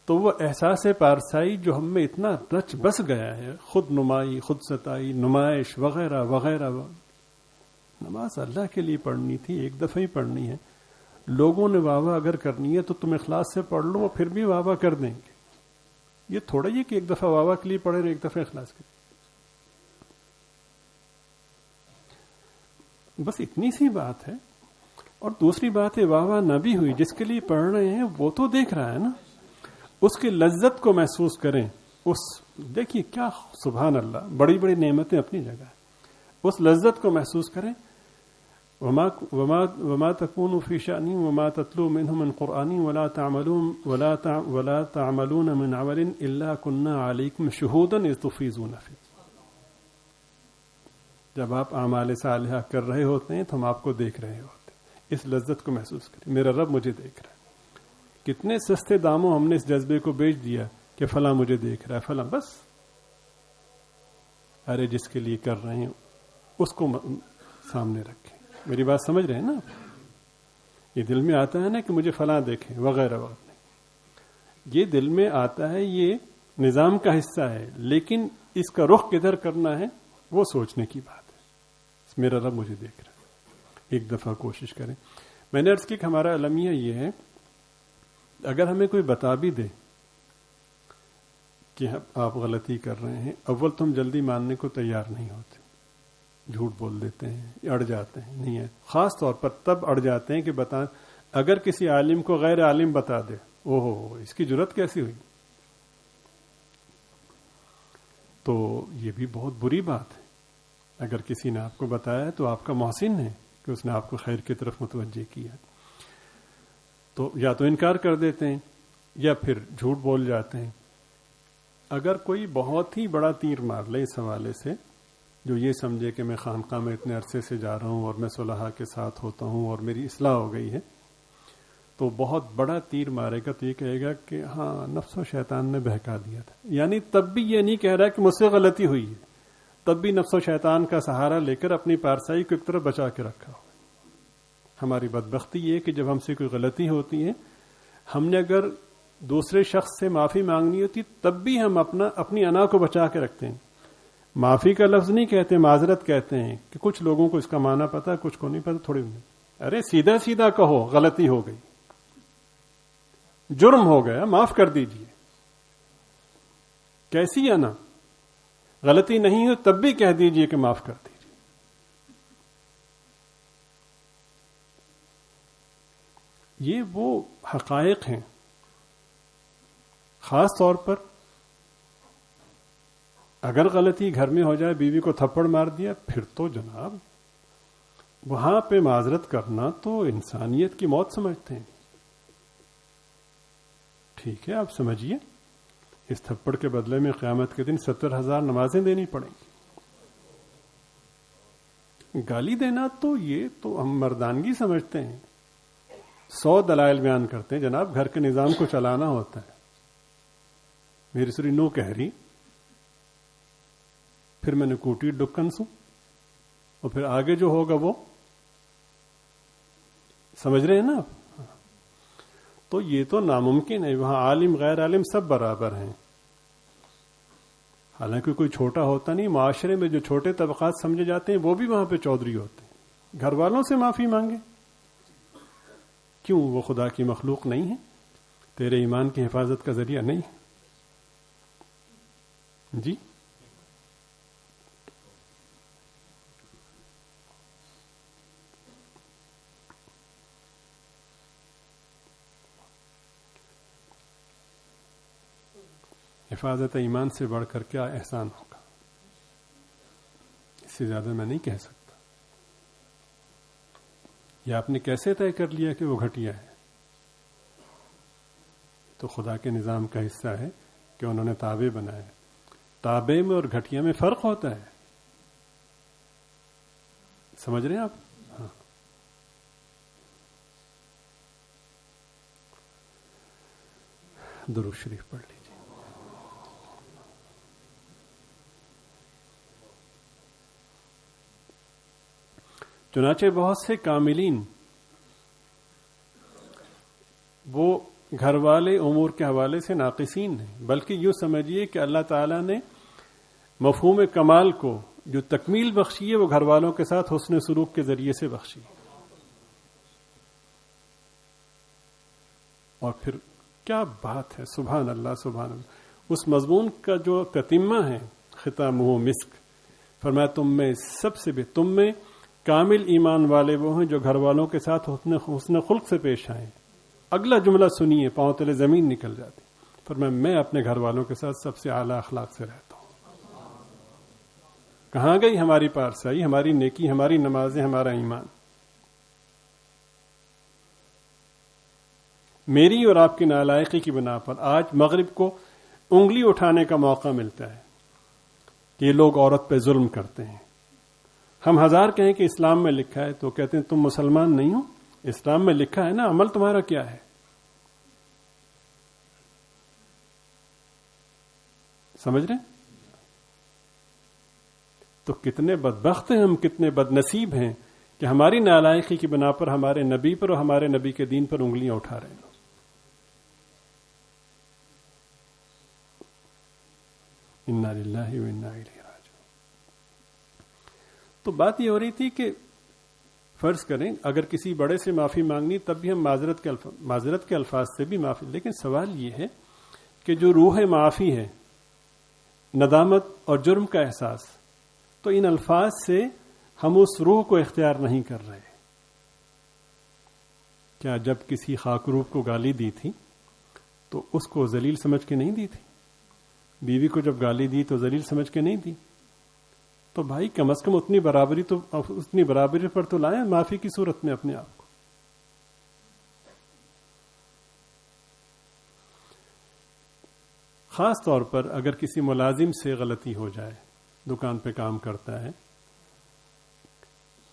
تو وہ احساس پارسائی جو ہم میں اتنا رچ بس گیا ہے, خود نمائی, خود ستائی, نمائش وغیرہ وغیرہ. نماز اللہ کے لیے پڑھنی تھی, ایک دفعہ ہی پڑھنی ہے. لوگوں نے واہ واہ اگر کرنی ہے تو تم اخلاص سے پڑھ لو, وہ پھر بھی واہ واہ کر دیں گے. یہ تھوڑا ہی کہ ایک دفعہ واہ واہ کے لیے پڑھیں اور ایک دفعہ اخلاص کریں. بس اتنی سی بات ہے. اور دوسری بات ہے واہ واہ نہ بھی ہوئی, جس کے لیے پڑھ رہے ہیں وہ تو دیکھ رہا ہے نا, اس کی لذت کو محسوس کریں. دیکھیے کیا سبحان اللہ, بڑی بڑی نعمتیں اپنی جگہ, اس لذت کو محسوس کریں. وما تكون في شأن وما تتلو منه من قرآن ولا تعملون من عمل إلا كنا عليكم شهودا إذ تفيضون فيه. جب آپ اعمال صالحہ کر رہے ہوتے ہیں تو ہم آپ کو دیکھ رہے ہوتے ہیں. اس لذت کو محسوس کریں, میرا رب مجھے دیکھ رہا ہے. کتنے سستے داموں ہم نے اس جذبے کو بیچ دیا کہ فلاں مجھے دیکھ رہا ہے, فلاں. بس ارے جس کے لیے کر رہے ہیں اس کو سامنے رکھیں. میری بات سمجھ رہے ہیں نا؟ یہ دل میں آتا ہے نا کہ مجھے فلاں دیکھیں وغیرہ وغیرہ. یہ دل میں آتا ہے, یہ نظام کا حصہ ہے, لیکن اس کا رخ کدھر کرنا ہے وہ سوچنے کی بات ہے. میرا رب مجھے دیکھ رہا ہے. ایک دفعہ کوشش کریں. میں نے عرض کی کہ ہمارا المیہ یہ ہے, اگر ہمیں کوئی بتا بھی دے کہ آپ غلطی کر رہے ہیں, اول تو ہم جلدی ماننے کو تیار نہیں ہوتے, جھوٹ بول دیتے ہیں, اڑ جاتے ہیں. نہیں ہے, خاص طور پر تب اڑ جاتے ہیں کہ اگر کسی عالم کو غیر عالم بتا دے, اوہو اس کی جرت کیسی ہوئی, تو یہ بھی بہت بری بات ہے. اگر کسی نے آپ کو بتایا تو آپ کا محسن ہے کہ اس نے آپ کو خیر کی طرف متوجہ کیا. تو یا تو انکار کر دیتے ہیں یا پھر جھوٹ بول جاتے ہیں. اگر کوئی بہت ہی بڑا تیر مار لے اس حوالے سے, جو یہ سمجھے کہ میں خانقاہ میں اتنے عرصے سے جا رہا ہوں اور میں صلحاء کے ساتھ ہوتا ہوں اور میری اصلاح ہو گئی ہے, تو بہت بڑا تیر مارے گا تو یہ کہے گا کہ ہاں نفس و شیطان نے بہکا دیا تھا. یعنی تب بھی یہ نہیں کہہ رہا کہ مجھ سے غلطی ہوئی ہے, تب بھی نفس و شیطان کا سہارا لے کر اپنی پارسائی کو ایک طرف بچا کے رکھا ہو. ہماری بدبختی یہ کہ جب ہم سے کوئی غلطی ہوتی ہے, ہم نے اگر دوسرے شخص سے معافی مانگنی ہوتی تب بھی ہم اپنی انا کو بچا کے رکھتے ہیں. معافی کا لفظ نہیں کہتے, معذرت کہتے ہیں. کہ کچھ لوگوں کو اس کا معنی پتا, کچھ کو نہیں پتا, تھوڑی نہیں. ارے سیدھا سیدھا کہو غلطی ہو گئی, جرم ہو گیا, معاف کر دیجئے. کیسی انا, غلطی نہیں ہو تب بھی کہہ دیجئے کہ معاف کر دیجئے. یہ وہ حقائق ہیں. خاص طور پر اگر غلطی گھر میں ہو جائے, بیوی کو تھپڑ مار دیا, پھر تو جناب وہاں پہ معذرت کرنا تو انسانیت کی موت سمجھتے ہیں. ٹھیک ہے, آپ سمجھیے اس تھپڑ کے بدلے میں قیامت کے دن 70,000 نمازیں دینی پڑیں گی. گالی دینا تو یہ تو ہم مردانگی سمجھتے ہیں. 100 دلائل بیان کرتے ہیں, جناب گھر کے نظام کو چلانا ہوتا ہے. میری سری نو کہہ رہی, پھر میں نے کوٹی ڈکن سوں, اور پھر آگے جو ہوگا وہ سمجھ رہے ہیں نا آپ. تو یہ تو ناممکن ہے. وہاں عالم غیر عالم سب برابر ہیں. حالانکہ کوئی چھوٹا ہوتا نہیں. معاشرے میں جو چھوٹے طبقات سمجھے جاتے ہیں وہ بھی وہاں پہ چودھری ہوتے ہیں. گھر والوں سے معافی مانگے, کیوں؟ وہ خدا کی مخلوق نہیں ہے؟ تیرے ایمان کی حفاظت کا ذریعہ نہیں ہے؟ جی حفاظت ایمان سے بڑھ کر کیا احسان ہوگا؟ اس سے زیادہ میں نہیں کہہ سکتا. یہ آپ نے کیسے طے کر لیا کہ وہ گھٹیا ہے؟ تو خدا کے نظام کا حصہ ہے کہ انہوں نے تابع بنائے. تابع میں اور گھٹیا میں فرق ہوتا ہے. سمجھ رہے ہیں آپ؟ ہاں. درود شریف پڑھ لیجیے. چنانچہ بہت سے کاملین وہ گھر والے امور کے حوالے سے ناقصین ہیں, بلکہ یوں سمجھیے کہ اللہ تعالیٰ نے مفہوم کمال کو جو تکمیل بخشی ہے وہ گھر والوں کے ساتھ حسن سلوک کے ذریعے سے بخشی. اور پھر کیا بات ہے, سبحان اللہ سبحان اللہ. اس مضمون کا جو تتمہ ہے, ختامہ مسک, فرمایا تم میں سب سے بھی تم میں کامل ایمان والے وہ ہیں جو گھر والوں کے ساتھ حسن خلق سے پیش آئیں. اگلا جملہ سنیے, پاؤں تلے زمین نکل جاتی. فرمایا میں اپنے گھر والوں کے ساتھ سب سے اعلیٰ اخلاق سے رہتا ہوں. کہاں گئی ہماری پارسائی, ہماری نیکی, ہماری نمازیں, ہمارا ایمان؟ میری اور آپ کی نالائقی کی بنا پر آج مغرب کو انگلی اٹھانے کا موقع ملتا ہے کہ یہ لوگ عورت پہ ظلم کرتے ہیں. ہم ہزار کہیں کہ اسلام میں لکھا ہے, تو کہتے ہیں تم مسلمان نہیں ہو, اسلام میں لکھا ہے نا, عمل تمہارا کیا ہے؟ سمجھ رہے ہیں؟ تو کتنے بدبخت ہیں ہم, کتنے بد نصیب ہیں کہ ہماری نالائقی کی بنا پر ہمارے نبی پر اور ہمارے نبی کے دین پر انگلیاں اٹھا رہے ہیں. انا للہ و انا الیہ راجعون. تو بات یہ ہو رہی تھی کہ فرض کریں اگر کسی بڑے سے معافی مانگنی تب بھی ہم معذرت کے الفاظ سے بھی معافی, لیکن سوال یہ ہے کہ جو روح معافی ہے, ندامت اور جرم کا احساس, تو ان الفاظ سے ہم اس روح کو اختیار نہیں کر رہے. کیا جب کسی خاکروب کو گالی دی تھی تو اس کو ذلیل سمجھ کے نہیں دی تھی؟ بیوی کو جب گالی دی تو ذلیل سمجھ کے نہیں دی؟ تو بھائی کم از کم اتنی برابری پر تو لائیں معافی کی صورت میں اپنے آپ کو. خاص طور پر اگر کسی ملازم سے غلطی ہو جائے, دکان پہ کام کرتا ہے,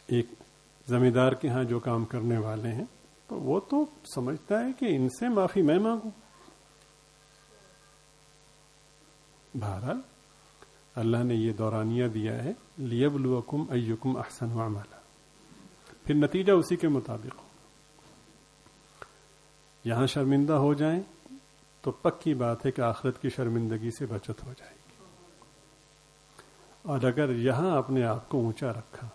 ایک زمیندار کے ہاں جو کام کرنے والے ہیں, تو وہ تو سمجھتا ہے کہ ان سے معافی میں مانگوں. بہرحال اللہ نے یہ دورانیہ دیا ہے, لیبلوکم ایکم احسن عملا, پھر نتیجہ اسی کے مطابق ہو. یہاں شرمندہ ہو جائیں تو پکی بات ہے کہ آخرت کی شرمندگی سے بچت ہو جائے گی. اور اگر یہاں اپنے آپ کو اونچا رکھا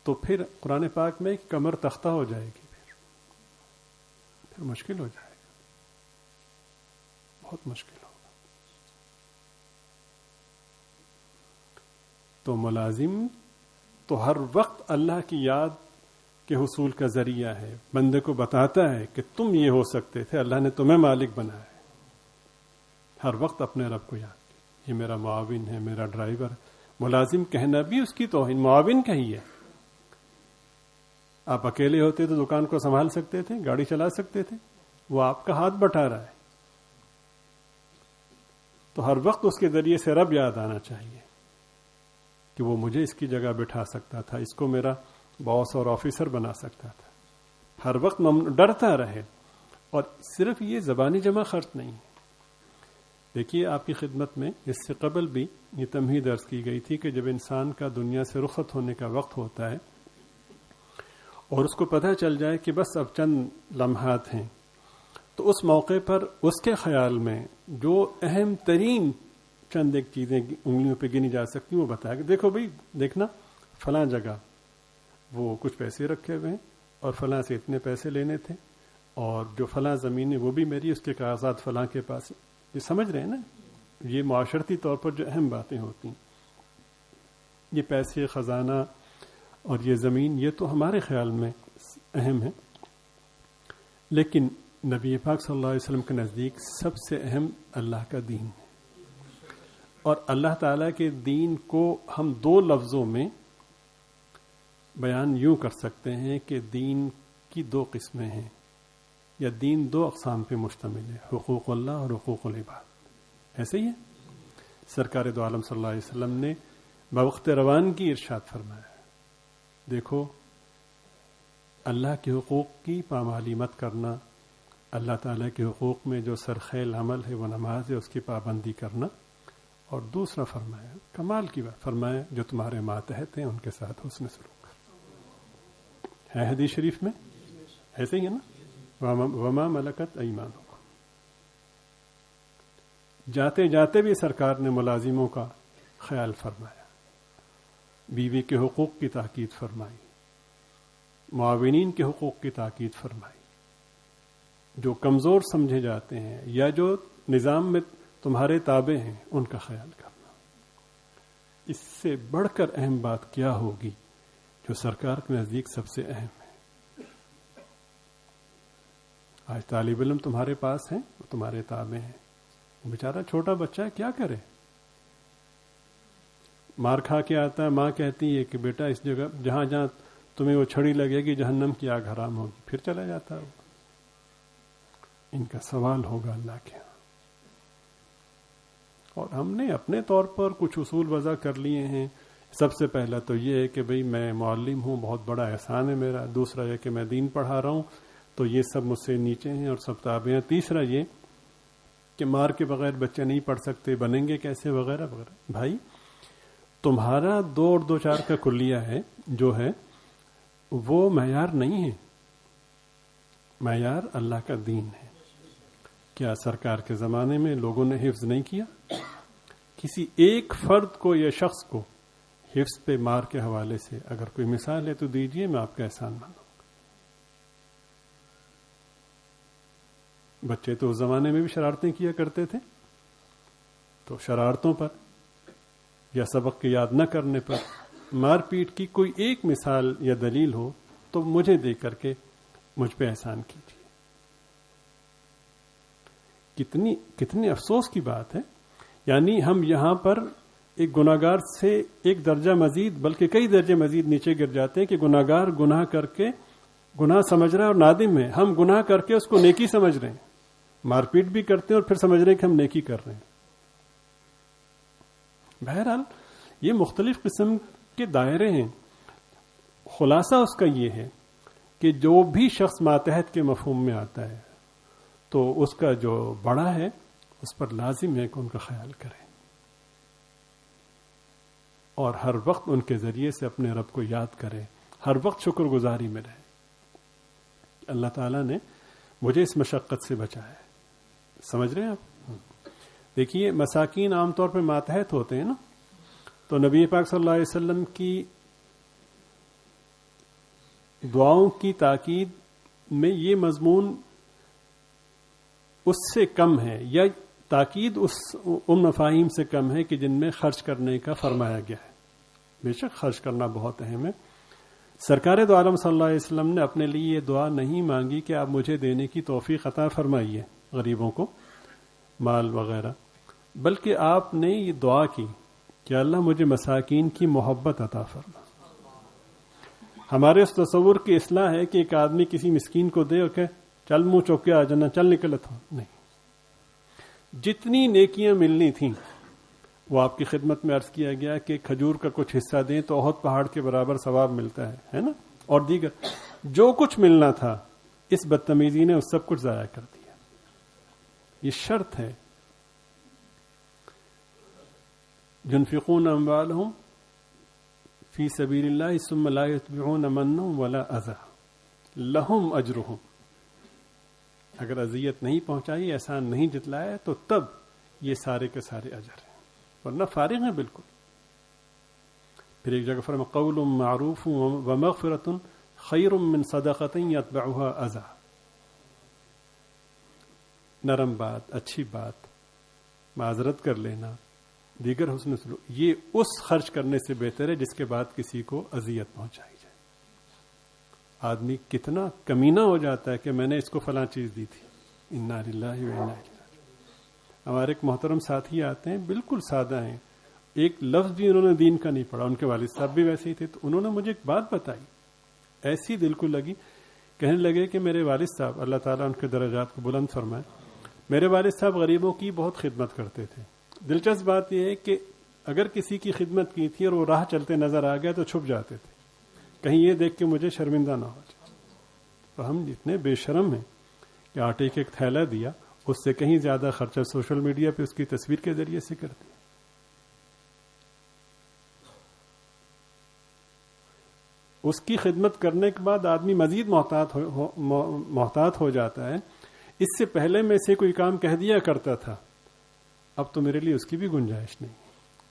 تو پھر قرآن پاک میں کمر تختہ ہو جائے گی, پھر مشکل ہو جائے گا, بہت مشکل ہوگا. تو ملازم تو ہر وقت اللہ کی یاد کے حصول کا ذریعہ ہے، بندے کو بتاتا ہے کہ تم یہ ہو سکتے تھے، اللہ نے تمہیں مالک بنایا ہے. ہر وقت اپنے رب کو یاد کیا، یہ میرا معاون ہے، میرا ڈرائیور. ملازم کہنا بھی اس کی توہین، معاون کہیے. آپ اکیلے ہوتے تو دکان کو سنبھال سکتے تھے، گاڑی چلا سکتے تھے، وہ آپ کا ہاتھ بٹا رہا ہے. تو ہر وقت اس کے ذریعے سے رب یاد آنا چاہیے کہ وہ مجھے اس کی جگہ بٹھا سکتا تھا، اس کو میرا باس اور آفیسر بنا سکتا تھا. ہر وقت ڈرتا رہے. اور صرف یہ زبانی جمع خرچ نہیں ہے. دیکھیے آپ کی خدمت میں اس سے قبل بھی یہ تمہید عرض کی گئی تھی کہ جب انسان کا دنیا سے رخصت ہونے کا وقت ہوتا ہے اور اس کو پتہ چل جائے کہ بس اب چند لمحات ہیں، تو اس موقع پر اس کے خیال میں جو اہم ترین چند ایک چیزیں انگلیوں پہ گنی جا سکتی وہ بتایا کہ دیکھو بھائی، دیکھنا فلاں جگہ وہ کچھ پیسے رکھے ہوئے ہیں اور فلاں سے اتنے پیسے لینے تھے، اور جو فلاں زمین ہے وہ بھی میری، اس کے کاغذات فلاں کے پاس. یہ سمجھ رہے ہیں نا، یہ معاشرتی طور پر جو اہم باتیں ہوتی ہیں، یہ پیسے، خزانہ اور یہ زمین، یہ تو ہمارے خیال میں اہم ہے، لیکن نبی پاک صلی اللہ علیہ وسلم کے نزدیک سب سے اہم اللہ کا دین ہے. اور اللہ تعالیٰ کے دین کو ہم دو لفظوں میں بیان یوں کر سکتے ہیں کہ دین کی دو قسمیں ہیں، یا دین دو اقسام پہ مشتمل ہے، حقوق اللہ اور حقوق العباد. ایسے ہی ہے. سرکار دو عالم صلی اللہ علیہ وسلم نے بوقت روانگی ارشاد فرمایا، دیکھو اللہ کے حقوق کی پامالی مت کرنا، اللہ تعالیٰ کے حقوق میں جو سرخیل عمل ہے وہ نماز ہے، اس کی پابندی کرنا. اور دوسرا فرمایا، کمال کی بات فرمایا، جو تمہارے ماتحت ہیں ان کے ساتھ حسن سلوک کر. ہے حدیث شریف میں ایسے ہی ہے نا، وما ملکت ایمانکم. جاتے جاتے بھی سرکار نے ملازموں کا خیال فرمایا، بیوی کے حقوق کی تاکید فرمائی، معاونین کے حقوق کی تاکید فرمائی. جو کمزور سمجھے جاتے ہیں یا جو نظام میں تمہارے تابع ہیں ان کا خیال کرنا. اس سے بڑھ کر اہم بات کیا ہوگی جو سرکار کے نزدیک سب سے اہم ہے؟ آج طالب علم تمہارے پاس ہیں، وہ تمہارے تابع ہیں، بیچارہ چھوٹا بچہ کیا کرے؟ مار کھا کے آتا ہے، ماں کہتی ہے کہ بیٹا اس جگہ جہاں جہاں تمہیں وہ چھڑی لگے گی جہنم کی آگ حرام ہوگی، پھر چلا جاتا ہے. ان کا سوال ہوگا اللہ کے ہاں. اور ہم نے اپنے طور پر کچھ اصول وضع کر لیے ہیں. سب سے پہلا تو یہ ہے کہ بھئی میں معلم ہوں، بہت بڑا احسان ہے میرا. دوسرا یہ کہ میں دین پڑھا رہا ہوں تو یہ سب مجھ سے نیچے ہیں اور سب تابع ہیں. تیسرا یہ کہ مار کے بغیر بچے نہیں پڑھ سکتے، بنیں گے کیسے، وغیرہ وغیرہ. بھائی تمہارا 2 اور 2 4 کا کلیہ ہے جو ہے وہ معیار نہیں ہے، معیار اللہ کا دین ہے. کیا سرکار کے زمانے میں لوگوں نے حفظ نہیں کیا؟ کسی ایک فرد کو یا شخص کو حفظ پہ مار کے حوالے سے اگر کوئی مثال ہے تو دیجئے، میں آپ کا احسان مانوں. بچے تو اس زمانے میں بھی شرارتیں کیا کرتے تھے، تو شرارتوں پر یا سبق کی یاد نہ کرنے پر مار پیٹ کی کوئی ایک مثال یا دلیل ہو تو مجھے دے کر کے مجھ پہ احسان کیجیے. کتنی افسوس کی بات ہے. یعنی ہم یہاں پر ایک گناہگار سے ایک درجہ مزید بلکہ کئی درجے مزید نیچے گر جاتے ہیں کہ گناہگار گناہ کر کے گناہ سمجھ رہا ہے اور نادم ہے، ہم گناہ کر کے اس کو نیکی سمجھ رہے ہیں، مار پیٹ بھی کرتے ہیں اور پھر سمجھ رہے ہیں کہ ہم نیکی کر رہے ہیں. بہرحال یہ مختلف قسم کے دائرے ہیں. خلاصہ اس کا یہ ہے کہ جو بھی شخص ماتحت کے مفہوم میں آتا ہے تو اس کا جو بڑا ہے اس پر لازم ہے کہ ان کا خیال کرے اور ہر وقت ان کے ذریعے سے اپنے رب کو یاد کرے، ہر وقت شکر گزاری میں رہے. اللہ تعالیٰ نے مجھے اس مشقت سے بچایا ہے. سمجھ رہے ہیں آپ؟ دیکھیے مساکین عام طور پہ ماتحت ہوتے ہیں نا، تو نبی پاک صلی اللہ علیہ وسلم کی دعاؤں کی تاکید میں یہ مضمون اس سے کم ہے، یا تاکید ان مفاہیم سے کم ہے کہ جن میں خرچ کرنے کا فرمایا گیا ہے. بے شک خرچ کرنا بہت اہم ہے. سرکار دو عالم صلی اللہ علیہ وسلم نے اپنے لیے یہ دعا نہیں مانگی کہ آپ مجھے دینے کی توفیق عطا فرمائیے غریبوں کو مال وغیرہ، بلکہ آپ نے یہ دعا کی کہ اللہ مجھے مساکین کی محبت عطا فرما۔ ہمارے اس تصور کی اصلاح ہے کہ ایک آدمی کسی مسکین کو دے اور کہ چل منہ چوک کے آ جانا، چل نکل تھا، نہیں، جتنی نیکیاں ملنی تھیں وہ آپ کی خدمت میں عرض کیا گیا کہ کھجور کا کچھ حصہ دیں تو احد پہاڑ کے برابر ثواب ملتا ہے نا، اور دیگر جو کچھ ملنا تھا اس بدتمیزی نے اس سب کچھ ضائع کر دیا۔ یہ شرط ہے، ينفقون اموالهم فی سبیل اللہ ثم لا یتبعون منا ولا اذى لهم اجرهم، اگر اذیت نہیں پہنچائی، احسان نہیں جتلایا تو تب یہ سارے کے سارے اجر ہیں، ورنہ فارغ ہیں بالکل۔ پھر ایک جگہ فرمایا قول معروف ومغفرۃ خیر من صدقۃ یتبعها اذى، نرم بات، اچھی بات، معذرت کر لینا، دیگر حسن سلوک، یہ اس خرچ کرنے سے بہتر ہے جس کے بعد کسی کو اذیت پہنچائی جائے۔ آدمی کتنا کمینہ ہو جاتا ہے کہ میں نے اس کو فلاں چیز دی تھی، انا للہ و انا الیہ راجعون۔ ہمارے ایک محترم ساتھی آتے ہیں، بالکل سادہ ہیں، ایک لفظ بھی انہوں نے دین کا نہیں پڑھا، ان کے والد صاحب بھی ویسے ہی تھے، تو انہوں نے مجھے ایک بات بتائی، ایسی دل کو لگی، کہنے لگے کہ میرے والد صاحب، اللہ تعالیٰ ان کے درجات کو بلند فرمائے، میرے والد صاحب غریبوں کی بہت خدمت کرتے تھے۔ دلچسپ بات یہ ہے کہ اگر کسی کی خدمت کی تھی اور وہ راہ چلتے نظر آ گیا تو چھپ جاتے تھے، کہیں یہ دیکھ کے مجھے شرمندہ نہ ہو جائے۔ تو ہم جتنے بے شرم ہیں کہ آٹے کے ایک تھیلا دیا، اس سے کہیں زیادہ خرچہ سوشل میڈیا پہ اس کی تصویر کے ذریعے سے کرتے ہیں۔ اس کی خدمت کرنے کے بعد آدمی مزید محتاط ہو جاتا ہے۔ اس سے پہلے میں سے کوئی کام کہہ دیا کرتا تھا، اب تو میرے لیے اس کی بھی گنجائش نہیں،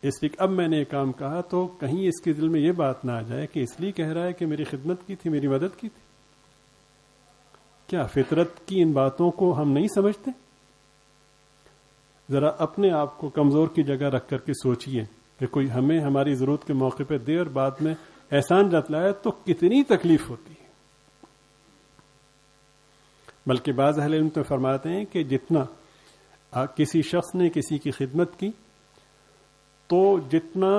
اس لیے اب میں نے یہ کام کہا تو کہیں اس کے دل میں یہ بات نہ آ جائے کہ اس لیے کہہ رہا ہے کہ میری خدمت کی تھی، میری مدد کی تھی۔ کیا فطرت کی ان باتوں کو ہم نہیں سمجھتے؟ ذرا اپنے آپ کو کمزور کی جگہ رکھ کر کے سوچئے کہ کوئی ہمیں ہماری ضرورت کے موقع پہ دے اور بعد میں احسان جتلائے تو کتنی تکلیف ہوتی ہے۔ بلکہ بعض اہل علم تو فرماتے ہیں کہ جتنا کسی شخص نے کسی کی خدمت کی تو جتنا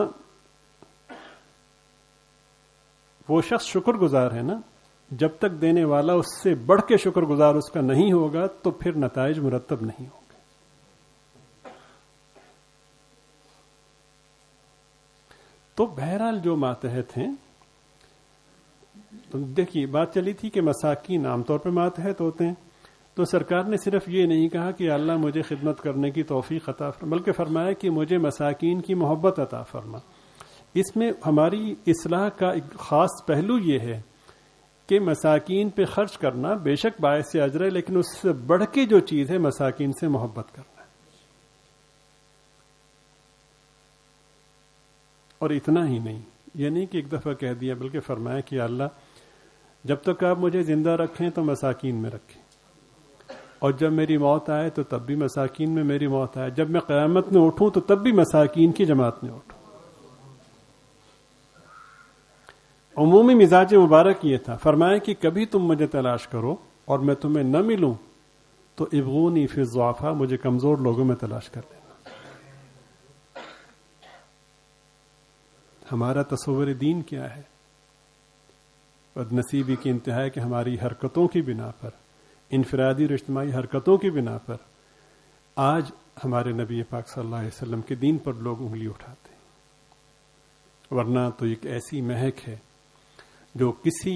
وہ شخص شکر گزار ہے نا، جب تک دینے والا اس سے بڑھ کے شکر گزار اس کا نہیں ہوگا تو پھر نتائج مرتب نہیں ہوں گے۔ تو بہرحال جو ماتحت ہیں، تو دیکھیے بات چلی تھی کہ مساکین عام طور پہ ماتحت ہوتے ہیں، تو سرکار نے صرف یہ نہیں کہا کہ اللہ مجھے خدمت کرنے کی توفیق عطا فرما، بلکہ فرمایا کہ مجھے مساکین کی محبت عطا فرما۔ اس میں ہماری اصلاح کا ایک خاص پہلو یہ ہے کہ مساکین پہ خرچ کرنا بے شک باعث اجر ہے، لیکن اس سے بڑھ کے جو چیز ہے مساکین سے محبت کرنا ہے۔ اور اتنا ہی نہیں، یہ نہیں کہ ایک دفعہ کہہ دیا، بلکہ فرمایا کہ اللہ جب تک آپ مجھے زندہ رکھیں تو مساکین میں رکھیں، اور جب میری موت آئے تو تب بھی مساکین میں میری موت آئے، جب میں قیامت میں اٹھوں تو تب بھی مساکین کی جماعت میں اٹھوں۔ عمومی مزاج مبارک یہ تھا، فرمایا کہ کبھی تم مجھے تلاش کرو اور میں تمہیں نہ ملوں تو ابغونی فی الضعفاء، مجھے کمزور لوگوں میں تلاش کر لینا۔ ہمارا تصور دین کیا ہے؟ بدنصیبی کی انتہا ہے کہ ہماری حرکتوں کی بنا پر، انفرادی اور اجتماعی حرکتوں کی بنا پر آج ہمارے نبی پاک صلی اللہ علیہ وسلم کے دین پر لوگ انگلی اٹھاتے ہیں، ورنہ تو ایک ایسی مہک ہے جو کسی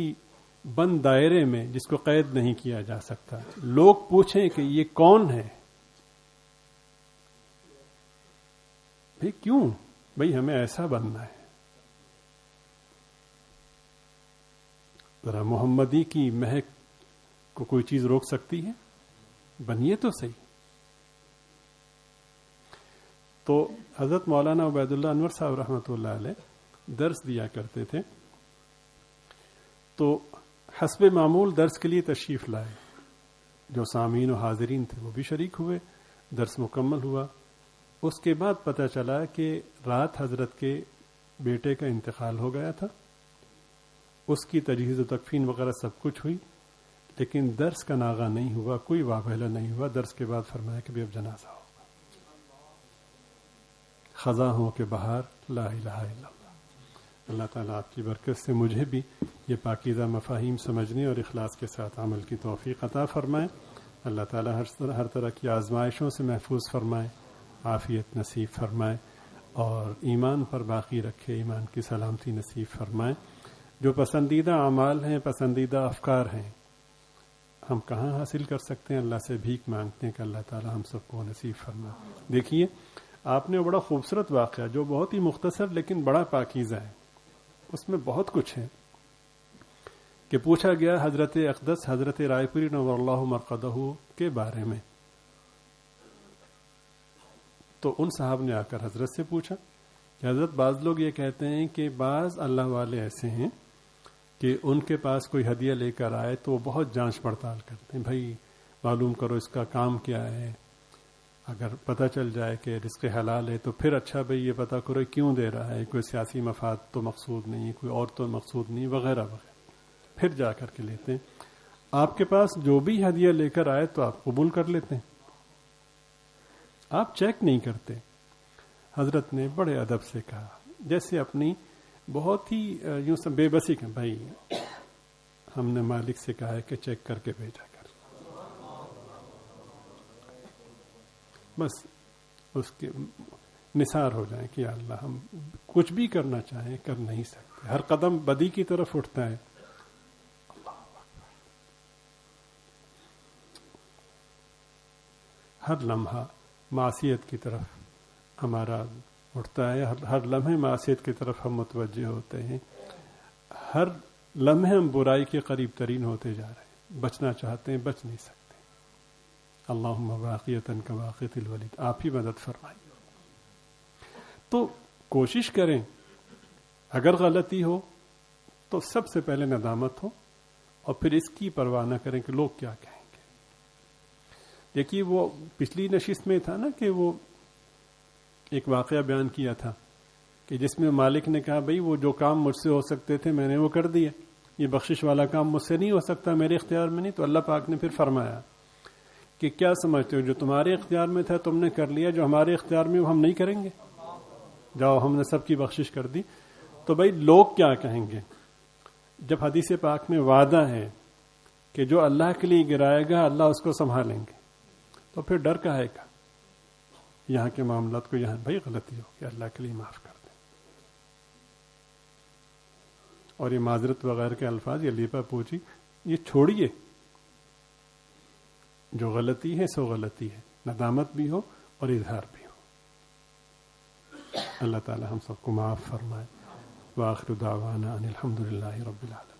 بند دائرے میں جس کو قید نہیں کیا جا سکتا۔ لوگ پوچھیں کہ یہ کون ہے، بھئی کیوں؟ بھئی ہمیں ایسا بننا ہے۔ ذرا محمدی کی مہک کو کوئی چیز روک سکتی ہے؟ بنیے تو صحیح۔ تو حضرت مولانا عبید اللہ انور صاحب رحمۃ اللہ علیہ درس دیا کرتے تھے، تو حسب معمول درس کے لیے تشریف لائے، جو سامعین و حاضرین تھے وہ بھی شریک ہوئے، درس مکمل ہوا۔ اس کے بعد پتہ چلا کہ رات حضرت کے بیٹے کا انتقال ہو گیا تھا، اس کی تجہیز و تکفین وغیرہ سب کچھ ہوئی، لیکن درس کا ناغہ نہیں ہوا، کوئی واویلا نہیں ہوا. درس کے بعد فرمایا کہ اب جنازہ ہوگا. خزاں ہو کے بہار لا الہ الا اللہ. اللہ تعالیٰ آپ کی برکت سے مجھے بھی یہ پاکیزہ مفاہیم سمجھنے اور اخلاص کے ساتھ عمل کی توفیق عطا فرمائے. اللہ تعالیٰ ہر طرح کی آزمائشوں سے محفوظ فرمائے، عافیت نصیب فرمائے اور ایمان پر باقی رکھے، ایمان کی سلامتی نصیب فرمائے. جو پسندیدہ اعمال ہیں، پسندیدہ افکار ہیں، ہم کہاں حاصل کر سکتے ہیں؟ اللہ سے بھیک مانگتے ہیں کہ اللہ تعالیٰ ہم سب کو نصیب فرمائے. دیکھیے آپ نے بڑا خوبصورت واقعہ جو بہت ہی مختصر لیکن بڑا پاکیزہ ہے، اس میں بہت کچھ ہے کہ پوچھا گیا حضرت اقدس حضرت رائے پوری نور اللہ مرقدہ کے بارے میں، تو ان صاحب نے آ کر حضرت سے پوچھا کہ حضرت بعض لوگ یہ کہتے ہیں کہ بعض اللہ والے ایسے ہیں کہ ان کے پاس کوئی ہدیہ لے کر آئے تو وہ بہت جانچ پڑتال کرتے ہیں، بھائی معلوم کرو اس کا کام کیا ہے، اگر پتہ چل جائے کہ رزق حلال ہے تو پھر اچھا بھائی یہ پتہ کرو کیوں دے رہا ہے، کوئی سیاسی مفاد تو مقصود نہیں، کوئی اور تو مقصود نہیں، وغیرہ وغیرہ، پھر جا کر کے لیتے ہیں. آپ کے پاس جو بھی ہدیہ لے کر آئے تو آپ قبول کر لیتے ہیں، آپ چیک نہیں کرتے. حضرت نے بڑے ادب سے کہا، جیسے اپنی بہت ہی یوں سب بے بسی کا، بھائی ہم نے مالک سے کہا ہے کہ چیک کر کے بھیجا کر، بس اس کے نثار ہو جائیں کہ یا اللہ ہم کچھ بھی کرنا چاہیں کر نہیں سکتے، ہر قدم بدی کی طرف اٹھتا ہے. ہر لمحہ معصیت کی طرف ہمارا اٹھتا ہے، ہر لمحے معصیت کی طرف ہم متوجہ ہوتے ہیں، ہر لمحے ہم برائی کے قریب ترین ہوتے جا رہے ہیں، بچنا چاہتے ہیں بچ نہیں سکتے. اللہم واقعتاً کواقعۃ الولید، آپ ہی مدد فرمائیں. تو کوشش کریں، اگر غلطی ہو تو سب سے پہلے ندامت ہو اور پھر اس کی پرواہ نہ کریں کہ لوگ کیا کہیں گے. دیکھیے وہ پچھلی نشست میں تھا نا کہ وہ ایک واقعہ بیان کیا تھا کہ جس میں مالک نے کہا بھئی وہ جو کام مجھ سے ہو سکتے تھے میں نے وہ کر دیا، یہ بخشش والا کام مجھ سے نہیں ہو سکتا، میرے اختیار میں نہیں. تو اللہ پاک نے پھر فرمایا کہ کیا سمجھتے ہو جو تمہارے اختیار میں تھا تم نے کر لیا، جو ہمارے اختیار میں وہ ہم نہیں کریں گے، جاؤ ہم نے سب کی بخشش کر دی. تو بھائی لوگ کیا کہیں گے؟ جب حدیث پاک میں وعدہ ہے کہ جو اللہ کے لیے گرائے گا اللہ اس کو سنبھالیں گے، تو پھر ڈر کا ہے گا یہاں کے معاملات کو، یہاں بھائی غلطی ہو کہ اللہ کے لیے معاف کر دیں. اور یہ معذرت وغیرہ کے الفاظ یہ لیپا پوچھی یہ چھوڑیے، جو غلطی ہے سو غلطی ہے، ندامت بھی ہو اور اظہار بھی ہو. اللہ تعالی ہم سب کو معاف فرمائے. وآخر دعوانا ان الحمد للہ رب العالمین.